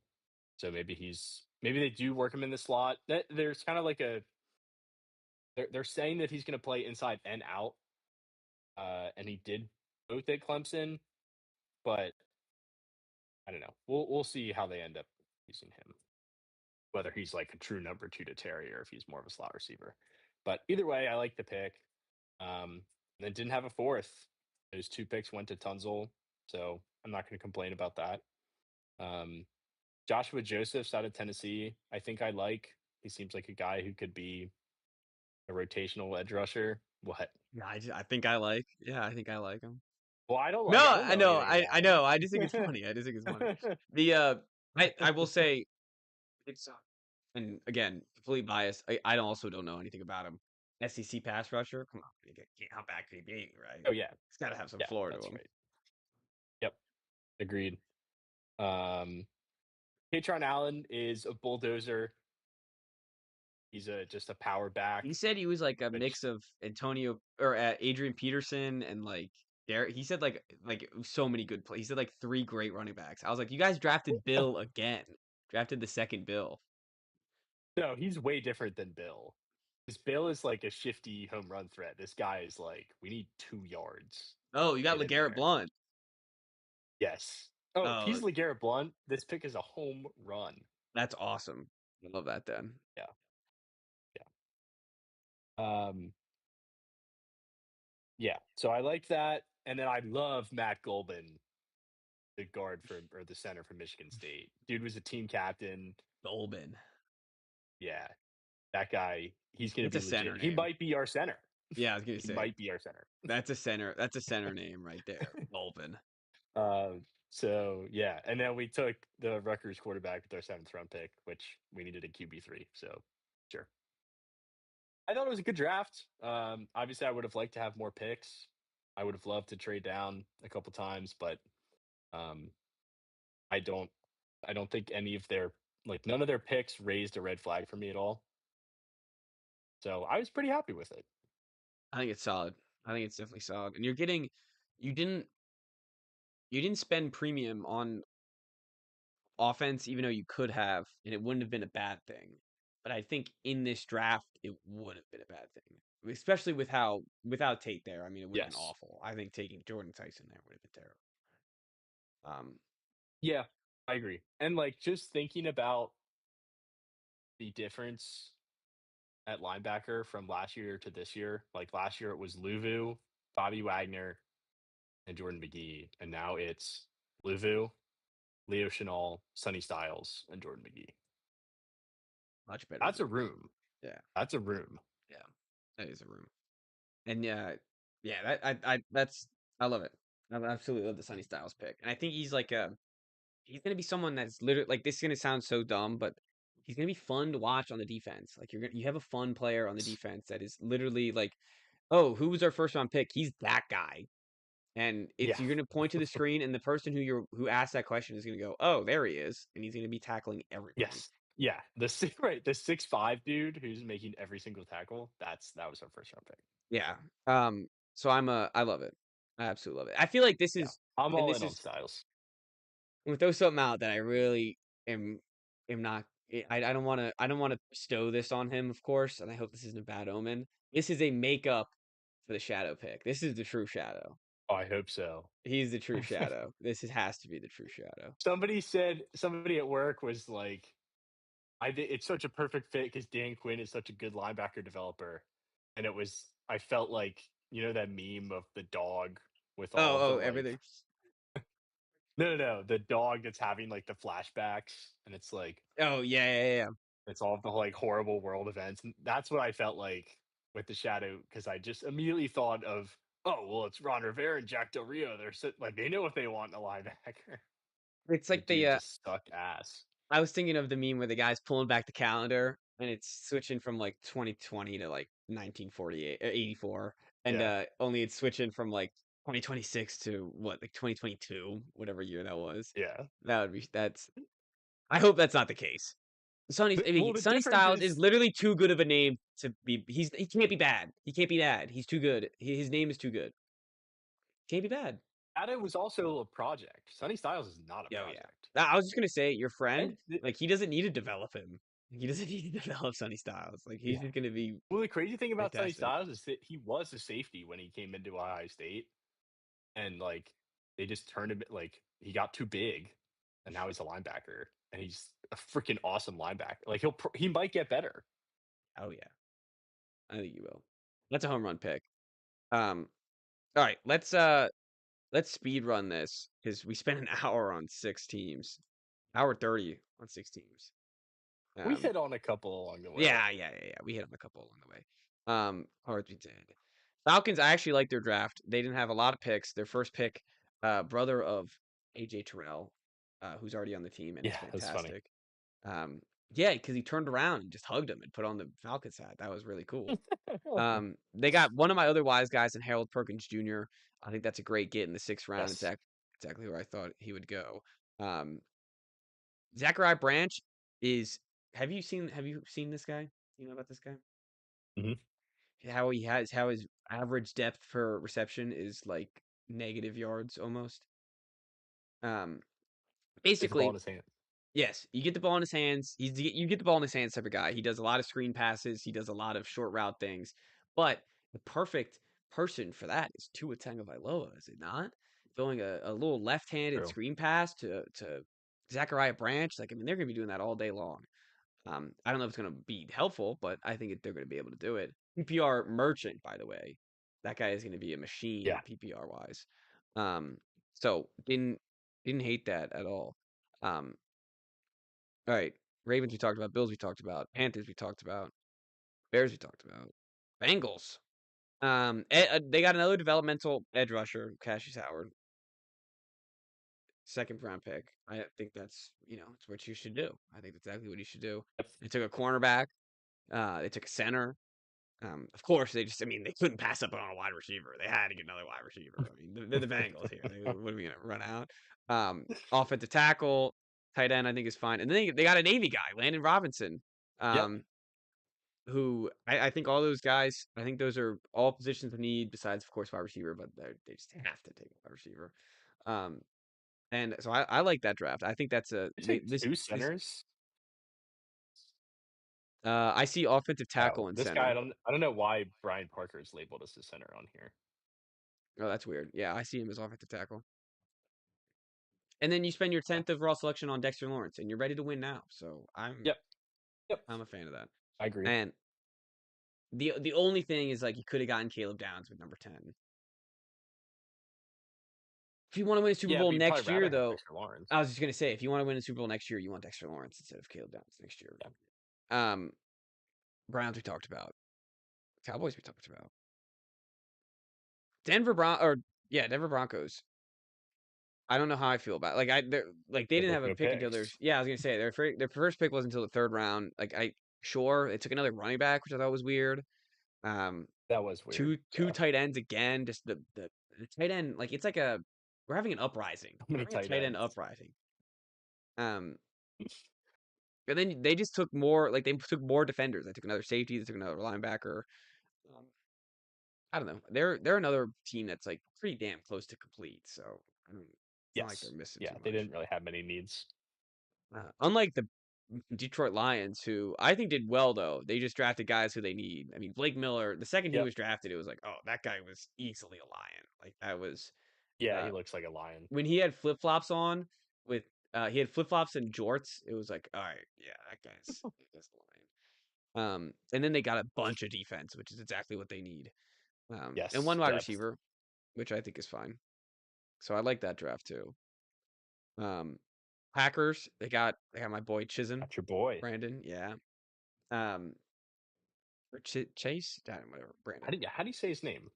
So maybe they do work him in the slot. There's kind of like they're saying that he's going to play inside and out, and he did both at Clemson, but I don't know. We'll see how they end up using him. Whether he's like a true number two to Terry or if he's more of a slot receiver. But either way, I like the pick. And then didn't have a fourth. Those two picks went to Tunzel, so I'm not going to complain about that. Um, Joshua Joseph's out of Tennessee. I think I like. He seems like a guy who could be a rotational edge rusher. What? Yeah, I think I like. Yeah, I think I like him. Well, I don't No, like. I don't I know know, anything I about know. him. I just think it's funny. I just think it's funny. The I will say it's and again completely biased. I also don't know anything about him. SEC pass rusher. Come on, how bad could he be? Right? Oh yeah, He's got to have some yeah, floor to that's him. right. Yep, agreed. Um, Katron Allen is a bulldozer. He's just a power back, He said he was like a which mix of Antonio or Adrian Peterson and like Derek. He said like so many good plays. He said like three great running backs. I was like, you guys drafted Bill again. Drafted the second Bill. no, he's way different than Bill. Because Bill is like a shifty home run threat. This guy is like, we need 2 yards. Oh, you got Get in LeGarrette there. Blunt. Yes. Oh, if Oh, he's LeGarrette Blunt, this pick is a home run. that's awesome. I love that then. Yeah. Yeah. Yeah. So I like that. And then I love Matt Golban, the guard for or the center from Michigan State. Dude was a team captain. Dolbin. Yeah. That guy, he's gonna It's a be center legit. He name. might be our center. Yeah, I was gonna He say might be our center. that's a center. That's a center name right there. Dolbin. So yeah, and then we took the Rutgers quarterback with our seventh round pick, which we needed a QB3. So sure, I thought it was a good draft. Obviously, I would have liked to have more picks. I would have loved to trade down a couple times, but um, I don't. I don't think any of their none of their picks raised a red flag for me at all. So I was pretty happy with it. I think it's solid. I think it's definitely solid. And you're getting you didn't you didn't spend premium on offense, even though you could have, and it wouldn't have been a bad thing. But I think in this draft, it would have been a bad thing, especially with how without Tate there. I mean, it would have been Yes. awful. I think taking Jordan Tyson there would have been terrible. Yeah, I agree. And just thinking about the difference at linebacker from last year to this year. Like last year, it was Luvu, Bobby Wagner, and Jordan McGee, and now it's Luvu, Leo Chenal, Sonny Styles, and Jordan McGee. Much better That's a room. room. Yeah, That's a room. yeah, that is a room. And yeah, that's I love it. I absolutely love the Sunny Styles pick, and I think he's like a he's gonna be someone that's literally like this is gonna sound so dumb, but he's gonna be fun to watch on the defense. Like you have a fun player on the defense that is literally like, oh, who was our first round pick? He's that guy, and it's Yeah. you're gonna point to the screen, and the person who asked that question is gonna go, oh, there he is, and he's gonna be tackling everyone. Yes. Yeah. The 6'5" dude who's making every single tackle. That was our first round pick. Yeah. So I love it. I absolutely love it. I feel like this Yeah. is I'm and all this in on is Styles. I'm gonna throw something out that I really am not. I don't want to bestow this on him, of course, and I hope this isn't a bad omen. This is a makeup for the shadow pick. This is the true shadow. Oh, I hope so. He's the true shadow. Has to be the true shadow. Somebody at work was like, I think it's such a perfect fit because Dan Quinn is such a good linebacker developer, and I felt like that meme of the dog with all of the Everything. the dog that's having the flashbacks, and it's Oh yeah. it's all of the horrible world events, and that's what I felt like with the Shadow because I just immediately thought of, oh well, it's Ron Rivera and Jack Del Rio. They're they know what they want in a linebacker. It's The like the dude just stuck ass. I was thinking of the meme where the guy's pulling back the calendar and it's switching from like 2020 to like 1948 or 84, and Yeah. only it's switching from like 2026 to what, like 2022, whatever year that was. Yeah. That would be that's. I hope that's not the case. I Well, mean, the Sonny difference Styles is is literally too good of a name to be. He can't be bad. He can't be bad. He's too good. His name is too good. Can't be bad. Adam was also a project. Sonny Styles is not a Oh yeah. project. I was just gonna say your And friend, like he doesn't need to develop him. He doesn't need to develop Sonny Styles. Like he's yeah. just gonna be Well, the crazy thing about Sonny fantastic. Styles is that he was a safety when he came into Ohio State, and like they just turned him like he got too big, and now he's a linebacker, and he's a freaking awesome linebacker. Like he might get better. Oh yeah, I think you will. That's a home run pick. Um, all right, let's speed run this because we spent an hour on 6 teams, hour 30 on 6 teams. We Um, hit on a couple along the way. yeah. We hit on a couple along the way. Or we did. Falcons, I actually like their draft. They didn't have a lot of picks. Their first pick, brother of AJ Terrell, who's already on the team and is Yeah, that's funny. fantastic. Um, yeah, because he turned around and just hugged him and put on the Falcons hat. That was really cool. They got one of my other wise guys in Harold Perkins Jr. I think that's a great get in the 6th round. Yes. Exactly where I thought he would go. Um, Zachariah Branch is. Have you seen this guy? You know about this guy? Hmm. How his average depth per reception is like negative yards almost. Um, Is the ball in basically, his hand? yes, you get the ball in his hands. You get the ball in his hands type of guy. He does a lot of screen passes. He does a lot of short route things. But the perfect person for that is Tua Tagovailoa, is it not? Throwing a little left-handed True. screen pass to Zachariah Branch. Like I mean, they're gonna be doing that all day long. I don't know if it's going to be helpful, but I think they're going to be able to do it. PPR merchant, by the way, that guy is going to be a machine Yeah. PPR wise. Um, so didn't hate that at all. Um, all right, Ravens we talked about, Bills we talked about, Panthers we talked about, Bears we talked about, Bengals. They got another developmental edge rusher, Cassius Howard, 2nd round pick. I think it's what you should do. I think that's exactly what you should do. Yep. They took a cornerback. They took a center. Of course, I mean, they couldn't pass up on a wide receiver. They had to get another wide receiver. I mean, they're the Bengals here. What are we going to run out? Offensive tackle, tight end, I think is fine. And then they got a Navy guy, Landon Robinson, Yep. um, who I think all those guys, I think those are all positions of need besides, of course, wide receiver, but they just have to take a wide receiver. Um, and so I like that draft. I think that's You say two this centers? I see offensive Wow. tackle and This guy, center. I don't know why Brian Parker is labeled as the center on here. Oh, that's weird. Yeah, I see him as offensive tackle. And then you spend your Yeah. 10th overall selection on Dexter Lawrence, and you're ready to win now. So I'm Yep. Yep. I'm a fan of that. I agree. And the only thing is like you could have gotten Caleb Downs with number 10. If you want to win a Super Yeah, Bowl but you'd probably next year, rather have though, Dexter Lawrence. I was just gonna say if you want to win a Super Bowl next year, you want Dexter Lawrence instead of Caleb Downs next year. Yeah. Um, Browns we talked about, Cowboys we talked about, Denver Broncos. I don't know how I feel about they They didn't both have a no pick until picks. I was gonna say their first pick was until the 3rd round. Sure they took another running back, which I thought was weird. Um, That was weird. two Yeah. tight ends again. Just the tight end, like it's like we're having an uprising. How We're many having a tight tight end ends? uprising. Um, and then they just took more. Like they took more defenders. They took another safety. They took another linebacker. Um, I don't know. They're another team that's like pretty damn close to complete. So I don't. It's not like they're Yes. missing Yeah, too they much. didn't really have many needs. Unlike the Detroit Lions, who I think did well though. They just drafted guys who they need. I mean, Blake Miller. The second he Yep. was drafted, it was like, oh, that guy was easily a Lion. Like that was Yeah, uh, he looks like a lion. when he had flip flops on with he had flip flops and jorts. It was like, all right, yeah, that's the Lion. And then they got a bunch of defense, which is exactly what they need. And Yes, one wide depth. receiver, which I think is fine. So I like that draft too. Um, Packers, they got my boy Chisholm, That's your boy. Brandon. Yeah. Um, or Chase, whatever, Brandon. How do you say his name?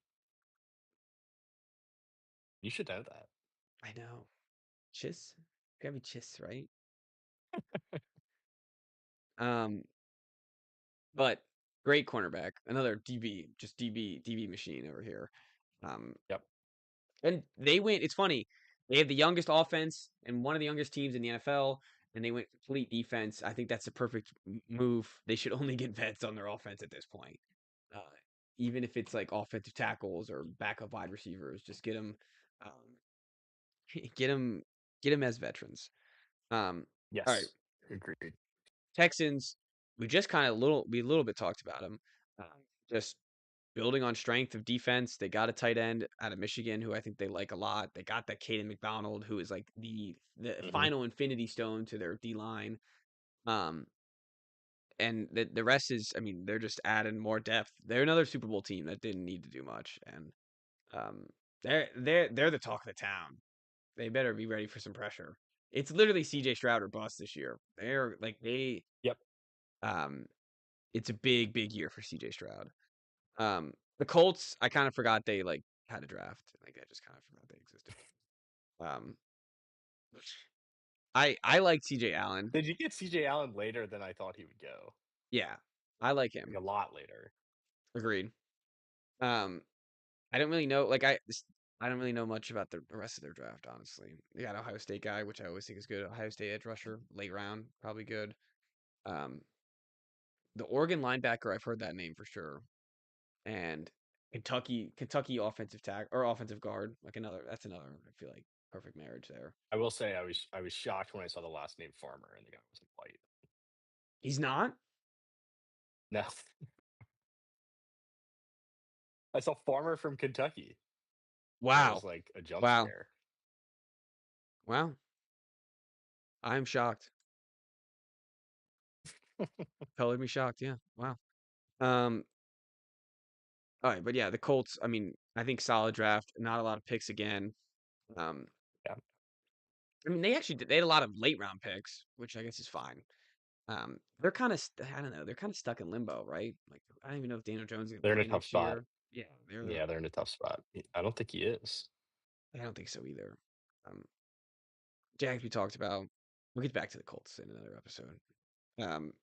You should know that. I know. Gotta be Chis, right? Um, but great cornerback, another DB, just DB machine over here. Um, Yep. and they went. It's funny. They have the youngest offense and one of the youngest teams in the NFL, and they went complete defense. I think that's a perfect move. They should only get vets on their offense at this point. Uh, even if it's like offensive tackles or backup wide receivers, just um, get them, get them as veterans. All right, Yes. Agreed. Texans. We just kind of we a little bit talked about them. Just building on strength of defense. They got a tight end out of Michigan who I think they like a lot. They got that Caden McDonald who is like the Hmm. final infinity stone to their D line. Um, and the rest is, I mean, they're just adding more depth. They're another Super Bowl team that didn't need to do much, and um, they're the talk of the town. They better be ready for some pressure. It's literally C.J. Stroud or bust this year. They're like Yep. um, it's a big year for C.J. Stroud. The Colts, I kind of forgot they like had a draft. Like I just kind of forgot they existed. Um, I like C.J. Allen. Did you get CJ Allen later than I thought he would go? Yeah, I like Like him. a lot later. Agreed. Um, I don't really know. I don't really know much about the rest of their draft. Honestly, they got Ohio State guy, which I always think is good. Ohio State edge rusher, late round, probably good. Um, the Oregon linebacker, I've heard that name for sure, and Kentucky offensive tag or offensive guard, like another. That's another. I feel like perfect marriage there. I will say I was shocked when I saw the last name Farmer and the guy wasn't white. He's not. No. I saw Farmer from Kentucky. And it was Wow, like a jump wow, scare. wow. I'm shocked. Colored me shocked. Yeah. Wow. Um. All right, but yeah, the Colts. I mean, I think solid draft. Not a lot of picks again. Um. Yeah. I mean, they had a lot of late round picks, which I guess is fine. They're kind of I don't know. They're kind of stuck in limbo, right? Like I don't even know if Daniel Jones is gonna They're in a play tough next spot. year. Yeah, Yeah, they're in a tough spot. I don't think he is. I don't think so either. Um, Jags we talked about. We'll get back to the Colts in another episode. Um,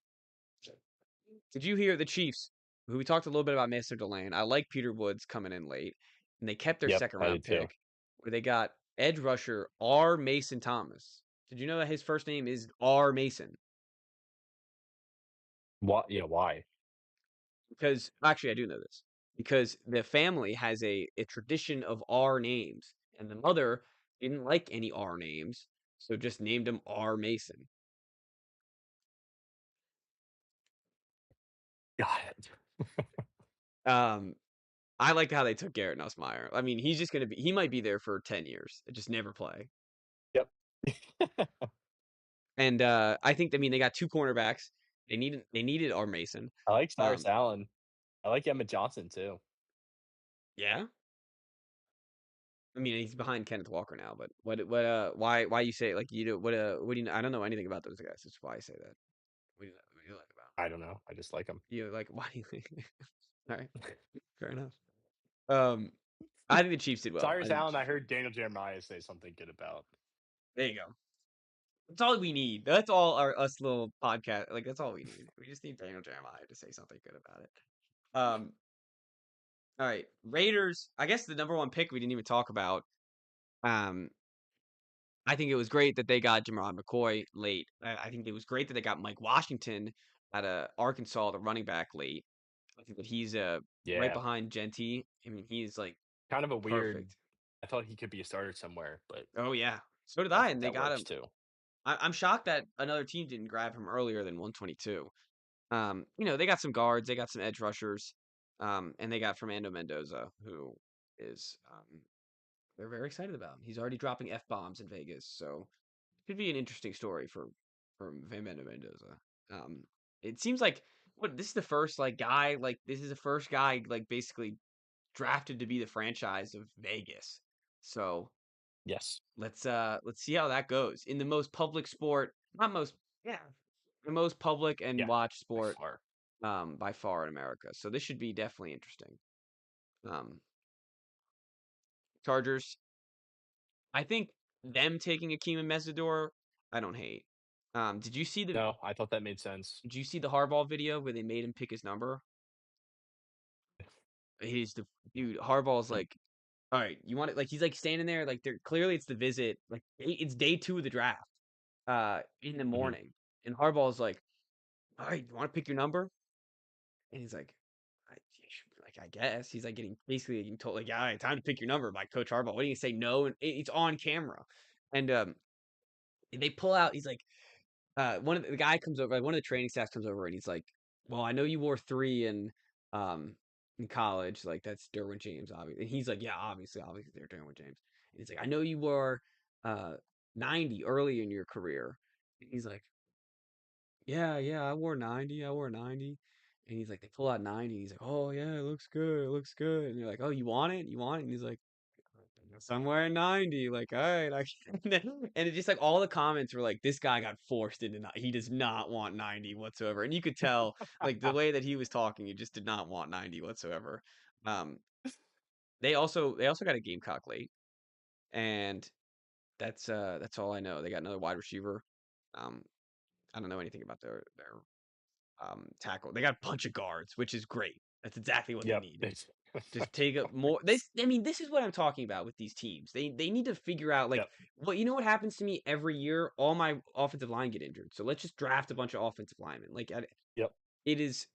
did you hear the Chiefs? Who we talked a little bit about Master Delane. I like Peter Woods coming in late, and they kept their Yep, second I round did too. pick, where they got edge rusher R. Mason Thomas. Did you know that his first name is R. Mason? Why? Yeah, why? Because actually, I do know this because the family has a tradition of R names, and the mother didn't like any R names, so just named him R. Mason. Got it. Um, I like how they took Garrett Nussmeier. I mean, he's just gonna be he might be there for 10 years, just never play. Yep. And I think I mean they got two cornerbacks. They needed R. Mason. I like Cyrus Um, Allen. I like Emmett Johnson too. yeah. I mean, he's behind Kenneth Walker now, but why you say like you do what do you I don't know anything about those guys. That's why I say that. What do you like about 'em? I don't know. I just like him. You like why do you think? All right, fair enough. Um, I think the Chiefs did well. I Cyrus think the Allen, I Chiefs did heard well. Daniel Jeremiah say something good about. There you go. That's all we need. That's all our us little podcast. Like that's all we need. We just need Daniel Jeremiah to say something good about it. Um, all right, Raiders. I guess the number one pick we didn't even talk about. Um, I think it was great that they got Jamar McCoy late. I think it was great that they got Mike Washington out of Arkansas, the running back late. I think that he's right Yeah, behind Genty. I mean, he's like kind of a weird. perfect. I thought he could be a starter somewhere, but Oh yeah, so did I I, think and they that got works him. too. I'm shocked that another team didn't grab him earlier than 122. They got some guards, they got some edge rushers, and they got Fernando Mendoza, who is they're very excited about. He's already dropping f bombs in Vegas, so could be an interesting story for Fernando Mendoza. Um, it seems like what this is the first like guy like this is the first guy like basically drafted to be the franchise of Vegas. So Yes. let's see how that goes in the most public sport, not most yeah, the most public and Yeah. watched By sport far. by far in America. So this should be definitely interesting. Um, Chargers, I think them taking Akeem and Mesidor, I don't hate. Did you see the No, I thought that made sense. did you see the Harbaugh video where they made him pick his number? He's the dude. Harbaugh's like, all right, you want it? Like he's like standing there, like they're clearly it's the visit, like it's day 2 of the draft, in the Mhm. morning, and Harbaugh's like, all right, you want to pick your number? And he's like, I guess he's like getting basically getting told like, yeah, all right, time to pick your number by Coach Harbaugh. What do you say no? And it's on camera, and they pull out. He's like, one of the guy comes over, like one of the training staff comes over, and he's like, "Well, I know you wore 3 um in college, like that's Derwin James, obviously." And he's like, "Yeah, obviously, they're Derwin James." And he's like, "I know you wore 90 early in your career." And he's like, "Yeah, I wore 90." And he's like, they pull out 90. He's like, "Oh yeah, it looks good." And they're like, "Oh, you want it? You want it?" And he's like, somewhere in 90, like, all right, and it's just like all the comments were like, this guy got forced into he does not want 90 whatsoever. And you could tell, like, the way that he was talking, he just did not want 90 whatsoever. Um, they also got a Gamecock late, and that's all I know. They got another wide receiver. Um, I don't know anything about their tackle. They got a bunch of guards, which is great. That's exactly what they Yep. need. Just take up more. This, I mean, this is what I'm talking about with these teams. They need to figure out like Yep. what you know what happens to me every year. All my offensive line get injured, so let's just draft a bunch of offensive linemen. Yep. It is.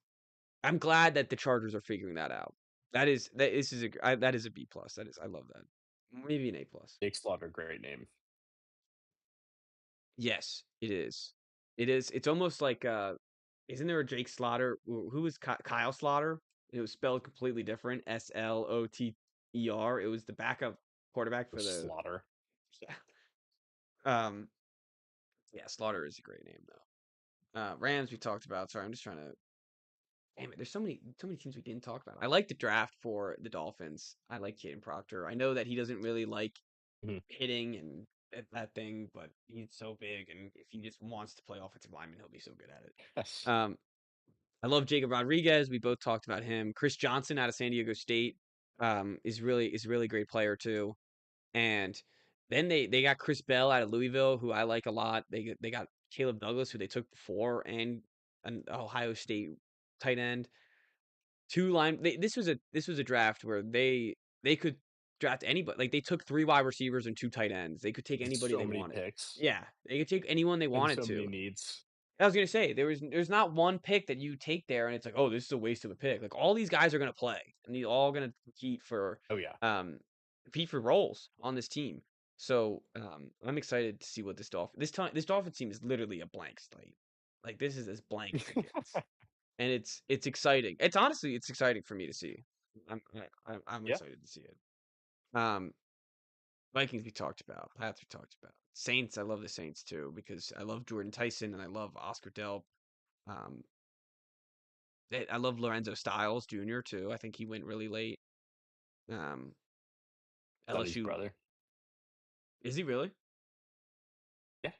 I'm glad that the Chargers are figuring that out. That is a B plus. That is I love that. Maybe an A plus. Jake Slaughter, great name. Yes, it is. It is. It's almost like isn't there a Jake Slaughter? Who was Kyle Slaughter? It was spelled completely different. Slotter. It was the backup quarterback Or for the Slaughter. yeah. Um yeah, Slaughter is a great name though. Rams we talked about. Sorry, I'm just trying to damn it. There's so many teams we didn't talk about. I like the draft for the Dolphins. I like Caden Proctor. I know that he doesn't really like Mhm. hitting and that thing, but he's so big, and if he just wants to play offensive lineman, he'll be so good at it. Yes. Um, I love Jacob Rodriguez. We both talked about him. Chris Johnson out of San Diego State is a really great player too. And then they got Chris Bell out of Louisville, who I like a lot. They got Caleb Douglas, who they took before, and an Ohio State tight end. This was a draft where they could draft anybody. Like they took 3 wide receivers and 2 tight ends. They could take anybody So they many wanted. picks Yeah, they could take anyone they and wanted so many to. needs. I was gonna say there's not one pick that you take there and it's like, oh, this is a waste of a pick. Like all these guys are gonna play and they're all gonna Oh yeah. um compete for roles on this team. So I'm excited to see what this Dolphins team is literally a blank slate. Like this is as blank as it gets, and it's exciting. It's exciting for me to see. I'm Yeah. excited to see it. Um, Vikings we talked about. Pats we talked about. Saints, I love the Saints too because I love Jordan Tyson and I love Oscar Delp. Um, I love Lorenzo Styles Jr. too. I think he went really late. Um, Sonny's LSU brother. is he really Yeah.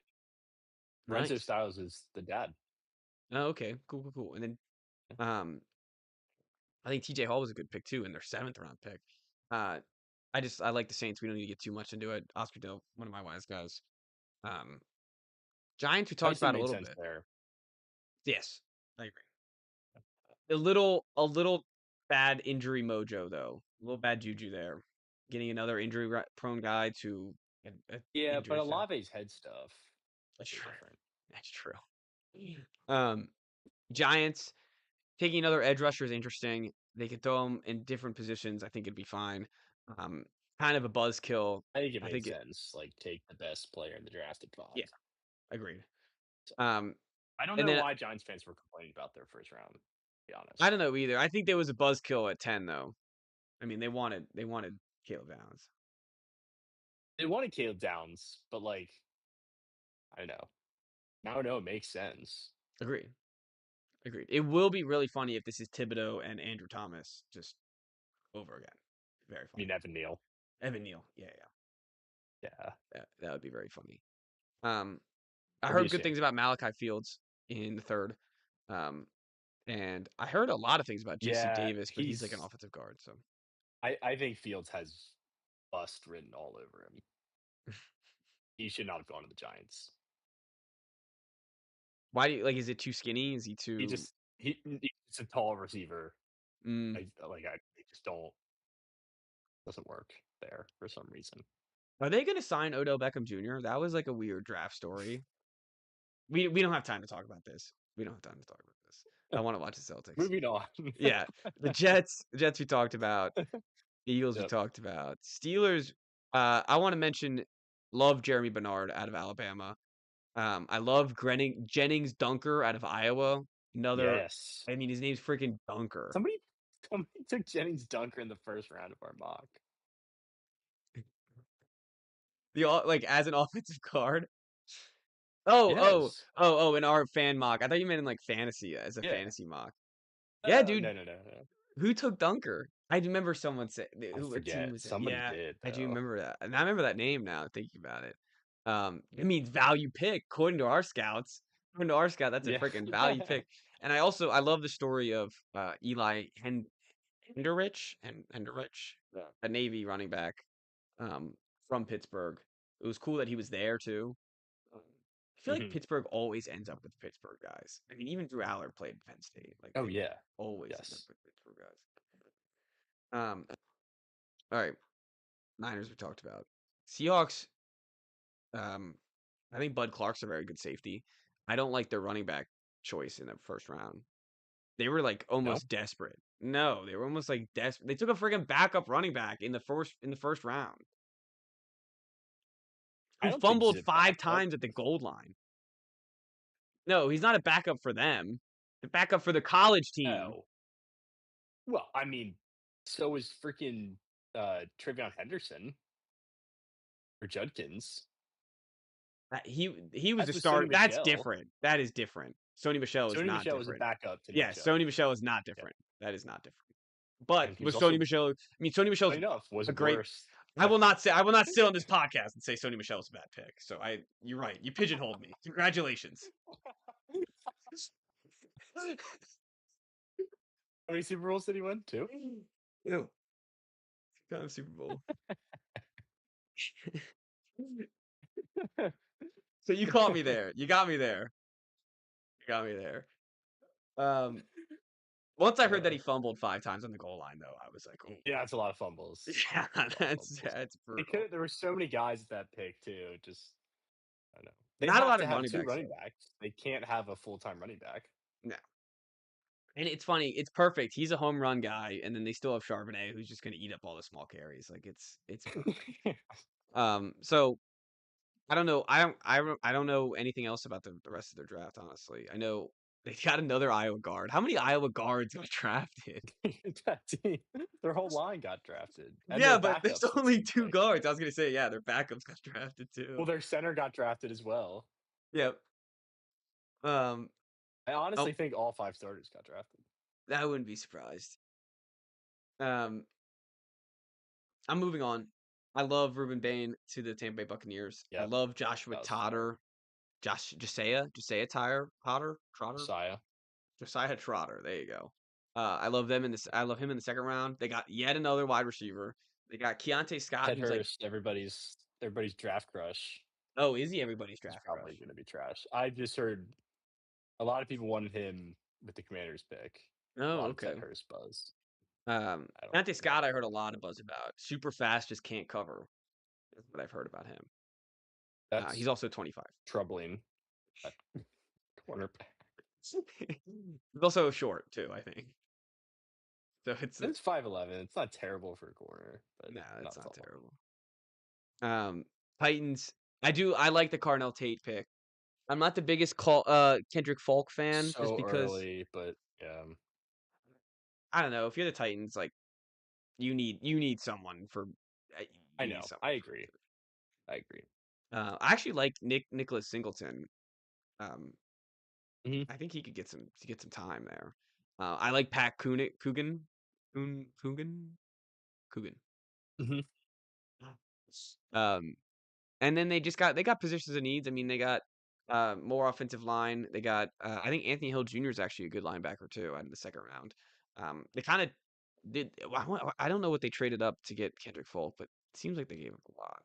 Lorenzo nice? Styles is the dad. Oh, okay, cool. And then um, I think T.J. Hall was a good pick too in their 7th round pick. Uh, I like the Saints. We don't need to get too much into it. Oscar Delp, one of my wise guys. Um, Giants we talked Tyson about a made little sense bit. there. Yes, I agree. A little bad injury mojo though. A little bad juju there. Getting another injury prone guy to an Yeah, but injury set. Olave's head stuff That's way true. different. That's true. Um, Giants taking another edge rusher is interesting. They could throw him in different positions. I think it'd be fine. Um, kind of a buzzkill. I think it I made think it. sense. Like take the best player in the draft at Yeah, 5. agreed. So, Um, I don't and know then why Giants fans were complaining about their first round, to be I honest. don't know either. I think there was a buzzkill at 10 though. I mean, they wanted Caleb Downs. They wanted Caleb Downs, but like, I don't know. Now I know it makes sense. Agreed. Agreed. It will be really funny if this is Thibodeau and Andrew Thomas just over again. Very I mean funny. Evan Neal. Evan Neal. Yeah. Yeah. That would be very funny. Um, I That'd be a heard good shame. things about Malachi Fields in the third. Um, and I heard a lot of things about JC Yeah, Davis, but he's like an offensive guard. So I think Fields has bust written all over him. He should not have gone to the Giants. Why do you like? Is it too skinny? Is he He too? just he's a tall receiver. Mm. I just don't doesn't work there for some reason. Are they gonna sign Odell Beckham Jr.? That was like a weird draft story. We don't have time to talk about this. We don't have time to talk about this. I want to watch the Celtics. Moving on. Yeah, the Jets we talked about, Eagles we Yep. talked about, Steelers. I want to mention, love Jeremy Bernard out of Alabama. I love Jennings Dunker out of Iowa. Another, Yes. I mean, his name's freaking Dunker. Somebody somebody took Jennings Dunker in the first round of our mock. Like as an offensive guard. Oh, oh, Yes. oh, oh, in our fan mock. I thought you meant in like fantasy as a Yeah. fantasy mock. Yeah, dude. No, no, no, no. Who took Dunker? I remember someone say I who what team forget. was it? Somebody Yeah, did I do though. remember that. And I remember that name now thinking about it. I mean value pick according to our scouts. According to our scout, that's a Yeah. freaking value pick. And I love the story of Eli Henderich, a Navy running back um from Pittsburgh. It was cool that he was there too. Um, I feel like Mhm. Pittsburgh always ends up with Pittsburgh guys. I mean, even Drew Aller played Penn State. Like Oh they yeah. always end up Yes. with Pittsburgh guys. Um, all right, Niners we talked about. Seahawks. Um, I think Bud Clark's a very good safety. I don't like their running back choice in the first round. They were like No? almost desperate. No, they were almost like desperate. They took a freaking backup running back in the first round I who don't think he's fumbled a 5 backup. times at the goal line. No, he's not a backup for them. The backup for the college team. No. Well, I mean, so is freaking Travion Henderson or Judkins. He was As the was Sony start. That's Michelle. different. That is different. Sony Michelle is Sony not Michelle was a different. backup to Nick Yes, Chubb. Sony Michelle is not Yeah. different. That is not different. But And he was was also Sony Michelle? I mean, Sony Michelle's funny enough was a great. worse. I will not sit on this podcast and say Sony Michelle's a bad pick. So you're right. You pigeonholed me. Congratulations. How many Super Bowls did he win? Two? Ew. Kind of Super Bowl. So you caught me there. You got me there. You got me there. Um, Once I heard that Uh, he fumbled 5 times on the goal line, though, I was like, "Oh, yeah, that's a lot of fumbles. yeah, That's a lot of that's fumbles. that's They brutal." could. There were so many guys at that pick too. Just I don't know. They Not a have lot to of have running two backs running though. backs. They can't have a full time running back. No, and it's funny. It's perfect. He's a home run guy, and then they still have Charbonnet, who's just going to eat up all the small carries. Like it's perfect. So I don't know. I don't know anything else about the rest of their draft. Honestly, I know they got another Iowa guard. How many Iowa guards got drafted? That team, their whole line got drafted, and Yeah, their but there's backups. It only seems two like. guards. I was gonna say, yeah, their backups got drafted too. Well, their center got drafted as well. Yep. Um. I Oh, honestly think all five starters got drafted. I wouldn't be surprised. Um. I'm moving on. I love Ruben Bain to the Tampa Bay Buccaneers. I Yep, love Joshua that was smart. Trotter. Josiah Trotter. Saya, Josiah Trotter. There you go. I love them in this. I love him in the second round. They got yet another wide receiver. They got Keontae Scott, Ted who's like, Hurst, everybody's draft crush. oh, is he everybody's He's draft probably crush? going to be trash. I just heard a lot of people wanted him with the Commanders pick. A Oh, lot of okay. Ted Hurst buzz. I don't Keontae know. Scott, I heard a lot of buzz about. Super fast, just can't cover. That's what I've heard about him. That's He's also 25. troubling. At cornerback. He's also short too, I think. So It's 5'11". It's not terrible for a corner, but no, it's not not tall. terrible. Titans. I like the Carnell Tate pick. I'm not the biggest Kendrick Falk fan, just So because early, but yeah. I don't know. If you're the Titans, like you need someone for I you need know. someone. I agree. I agree. I actually like Nicholas Singleton. Um, Mhm. I think he could get some time there. I like Pat Coogan. Coogan. Mhm. Um, and then they got positions of needs. I mean, they got more offensive line. They got I think Anthony Hill Jr. is actually a good linebacker too in the second round. They kind of did. I don't know what they traded up to get Kendrick Folk, but it seems like they gave up a lot.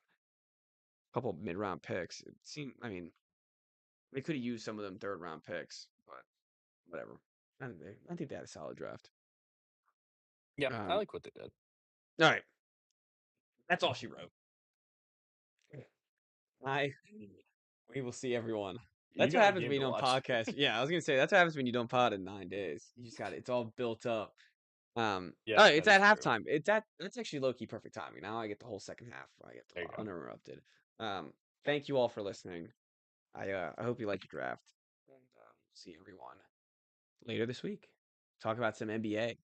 A couple mid round picks. It seemed. I mean, They could have used some of them third round picks, but whatever. I think they had a solid draft. Yeah, I Um, like what they did. all right, that's all she wrote. I we will see everyone. You That's what got a happens game when you to don't watch. podcast. Yeah, I was gonna say that's what happens when you don't pod in 9 days. You just got it's all built up. Yeah, Oh, it's that is at true. halftime. That's actually low key perfect timing. Now I get the whole second half. I get There you go. uninterrupted. Thank you all for listening. I hope you like your draft. And see everyone later this week. Talk about some NBA.